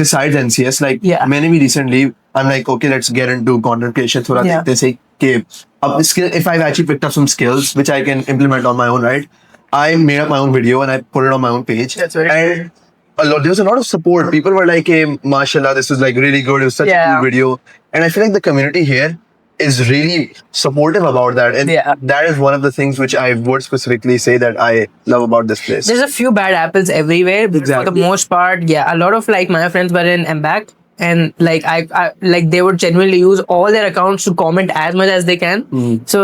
besides NCS, like Yeah. मैंने भी recently, I'm like, okay, let's get into content creation. थोड़ा Yeah. देखते से कि अब skill, if I've actually picked up some skills which I can implement on my own, right? I made up my own video and I put it on my own page. That's very and there was a lot of support. People were like, hey, mashallah, this was like really good. It was such a Yeah. cool video. And I feel like the community here is really supportive about that. And Yeah. that is one of the things which I would specifically say that I love about this place. There's a few bad apples everywhere, but for Exactly. the most part, yeah, a lot of like my friends were in MBAC, and like I like they would genuinely use all their accounts to comment as much as they can. So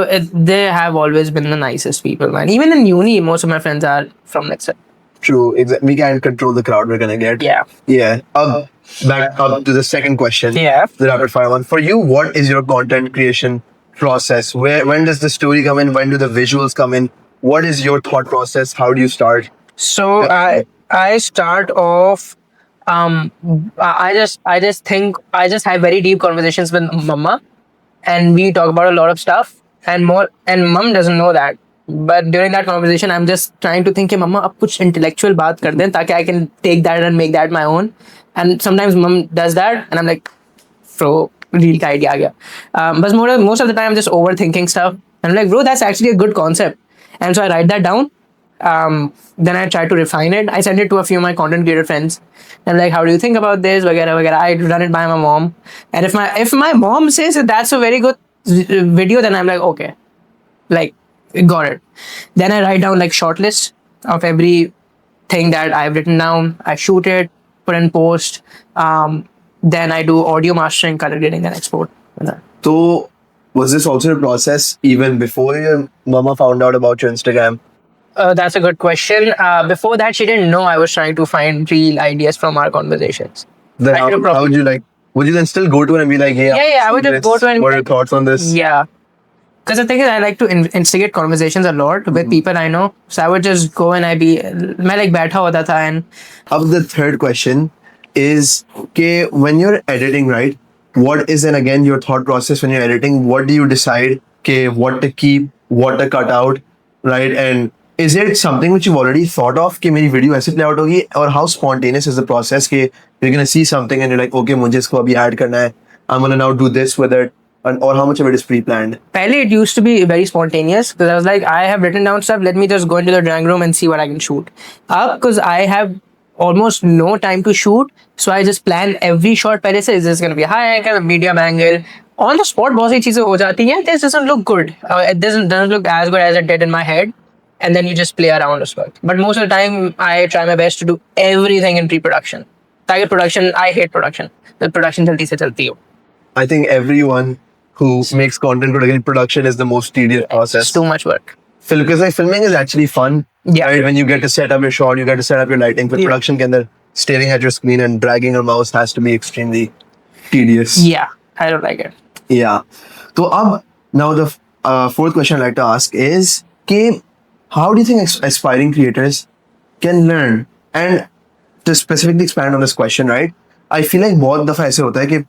they have always been the nicest people, man. Even in uni, most of my friends are from Nixor. True. Exactly. We can't control the crowd we're gonna get. Yeah. Yeah. Back up to the second question. Yeah. The rapid fire one. For you, what is your content creation process? When does the story come in? When do the visuals come in? What is your thought process? How do you start? So I start off. I just think I just have very deep conversations with mama, and we talk about a lot of stuff and more. And mom doesn't know that, but during that conversation, I'm just trying to think, mama, अब कुछ intellectual बात कर दें ताकि I can take that and make that my own. And sometimes mom does that, and I'm like, bro, real का idea आ गया. But most of the time, I'm just overthinking stuff. And I'm like, bro, that's actually a good concept. And so I write that down. Then I try to refine it. I send it to a few of my content creator friends. And like, how do you think about this? Vagara, vagara. I run it by my mom. And if my mom says that that's a very good video, then I'm like, okay, like, got it. Then I write down like short list of every thing that I've written down. I shoot it, put in post. Then I do audio mastering, color grading, and export. So, was this also a process even before your mama found out about your Instagram? That's a good question. Before that, she didn't know I was trying to find real ideas from our conversations. Then I how should have would you like? Would you then still go to her and be like, hey, Yeah, I would just go to her and what be are your thoughts on this? Yeah. Because the thing is, I like to instigate conversations a lot with people I know. So I would just go and मैं like बैठा होता था and अब the third question is, okay, when you're editing, right? What is then again your thought process when you're editing? What do you decide? Okay, what to keep, what to cut out, right? And is it something which you've already thought of? कि मेरी video ऐसे play out होगी? Or how spontaneous is the process? कि you're gonna see something and you're like, okay, मुझे इसको अभी add करना है. I'm gonna now do this with it. And, or how much of it is pre-planned? Pehle, it used to be very spontaneous because I was like, I have written down stuff. Let me just go into the drawing room and see what I can shoot. Because I have almost no time to shoot, so I just plan every shot. Pehle se, is this going to be a high angle, medium angle? On the spot, बहुत सी चीजें हो जाती हैं. This doesn't look good. It doesn't look as good as it did in my head. And then you just play around as well. But most of the time, I try my best to do everything in pre-production. Target production, I hate production. The production jaldi se chalti ho. I think everyone who makes content production is the most tedious process. It's too much work. Because like filming is actually fun. Yeah. Right? When you get to set up your shot, you get to set up your lighting. But production के अंदर staring at your screen and dragging your mouse has to be extremely tedious. Yeah, I don't like it. Yeah. So now the fourth question I'd like to ask is, how do you think aspiring creators can learn? And to specifically expand on this question, right? I feel like बहुत दफा ऐसे होता है कि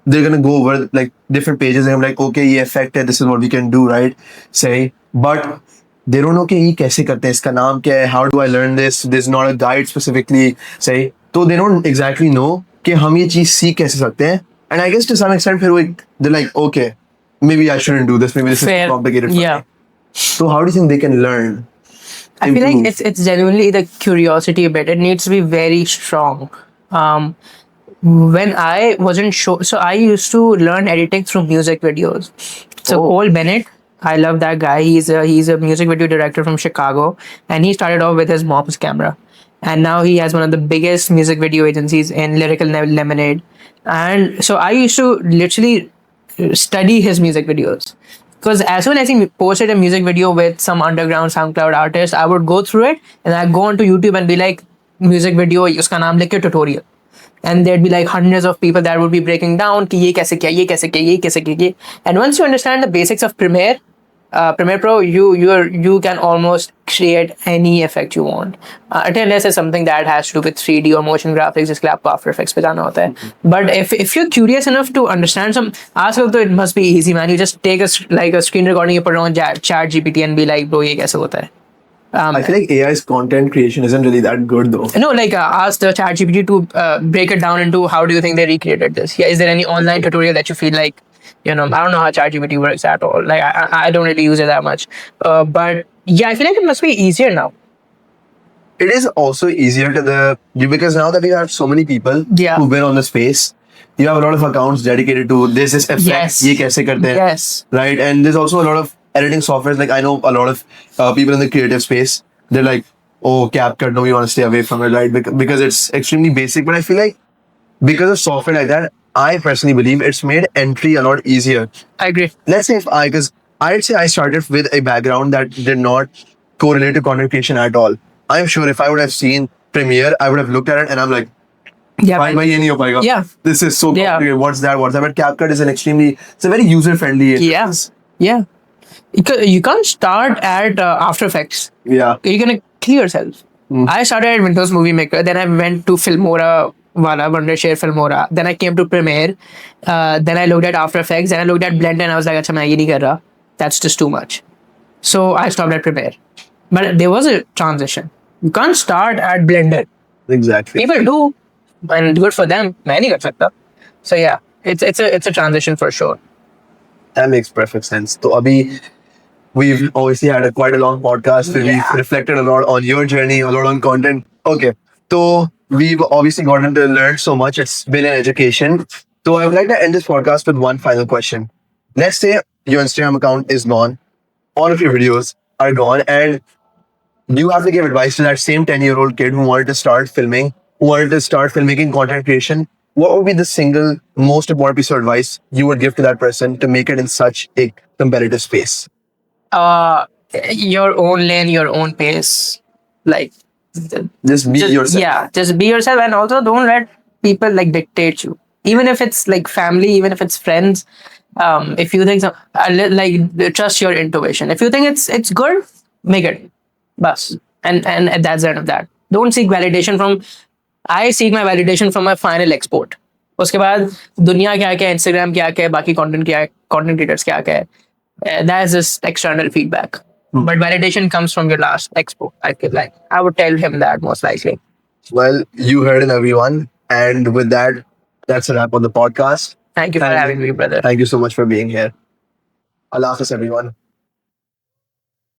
they're gonna go over like different pages and I'm like, okay, ये effect है, this is what we can do, right? Say, but they don't know कि ये कैसे करते हैं, इसका नाम क्या है, how do I learn this? There's not a guide specifically, say, so they don't exactly know कि हम ये चीज सीख कैसे सकते हैं. And I guess to some extent फिर वो they're like, okay, maybe I shouldn't do this, maybe this is too complicated for me. So how do you think they can learn? I feel like it's genuinely the curiosity a bit. It needs to be very strong. When I wasn't sure, so I used to learn editing through music videos. So Cole Bennett, I love that guy. He's a music video director from Chicago, and he started off with his mom's camera, and now he has one of the biggest music video agencies in Lyrical Lemonade. And so I used to literally study his music videos. Because as soon as he posted a music video with some underground SoundCloud artist, I would go through it and I'd go onto YouTube and be like, music video, uska naam likhe tutorial. And there'd be like hundreds of people that would be breaking down ki ye kaise kiya, ye kaise kiya, ye kaise kiya. And once you understand the basics of Premiere Pro, you can almost create any effect you want. Unless it's something that has to do with 3D or motion graphics, जिसके लिए आपको After Effects पे जाना होता है. But if you're curious enough to understand some aspect, it must be easy, man. You just take a screen recording, you put it on Chat GPT and be like, bro, ये कैसे होता है? I feel like AI's content creation isn't really that good though. No, like ask the ChatGPT to break it down into how do you think they recreated this? Yeah, is there any online tutorial that you feel like, I don't know how ChatGPT works at all. Like I don't really use it that much, but yeah, I feel like it must be easier now. It is also easier to because now that you have so many people Yeah. who've been on the space, you have a lot of accounts dedicated to this effect, Yes. ye kaise karte hain, Yes. right? And there's also a lot of editing softwares. Like I know a lot of people in the creative space. They're like, oh, CapCut, no, you want to stay away from it, right? Because it's extremely basic. But I feel like because of software like that, I personally believe it's made entry a lot easier. I agree. Let's say because I'd say I started with a background that did not correlate to content creation at all. I'm sure if I would have seen Premiere, I would have looked at it and I'm like, Yeah. "Fine, bhai, ye nahi ho payega. Yeah. This is so Yeah. complicated. What's that? What's that?" But CapCut is it's a very user friendly. Yeah. Yeah. You can't start at After Effects. Yeah. You're gonna kill yourself. I started at Windows Movie Maker, then I went to Filmora, Wondershare Filmora. Then I came to Premiere. Then I looked at After Effects. Then I looked at Blender, and I was like, "Acha, main ye nahi kar raha. That's just too much." So I stopped at Premiere. But there was a transition. You can't start at Blender. Exactly. People do, and good for them. मैं नहीं कर सकता. So yeah, it's a transition for sure. That makes perfect sense. So Abhi, we've obviously had quite a long podcast where we've reflected a lot on your journey, a lot on content. Okay. So we've obviously gotten to learn so much. It's been an education. So I would like to end this podcast with one final question. Let's say your Instagram account is gone. All of your videos are gone. And you have to give advice to that same 10-year-old kid who wanted to start filming, who wanted to start filmmaking content creation. What would be the single most important piece of advice you would give to that person to make it in such a competitive space? Your own lane, your own pace. Like, Just be yourself. Yeah, just be yourself, and also don't let people like dictate you. Even if it's like family, even if it's friends. If you think like trust your intuition. If you think it's good, make it. Bus. And that's the end of that. Don't seek validation from. I seek my validation from my final export. उसके बाद दुनिया क्या क्या Instagram क्या क्या बाकी content क्या content creators क्या क्या that is just external feedback. But validation comes from your last export. I feel like I would tell him that most likely. Well, you heard it, everyone. And with that, that's a wrap on the podcast. Thank you for having me, brother. Thank you so much for being here. Allah Hafiz, everyone.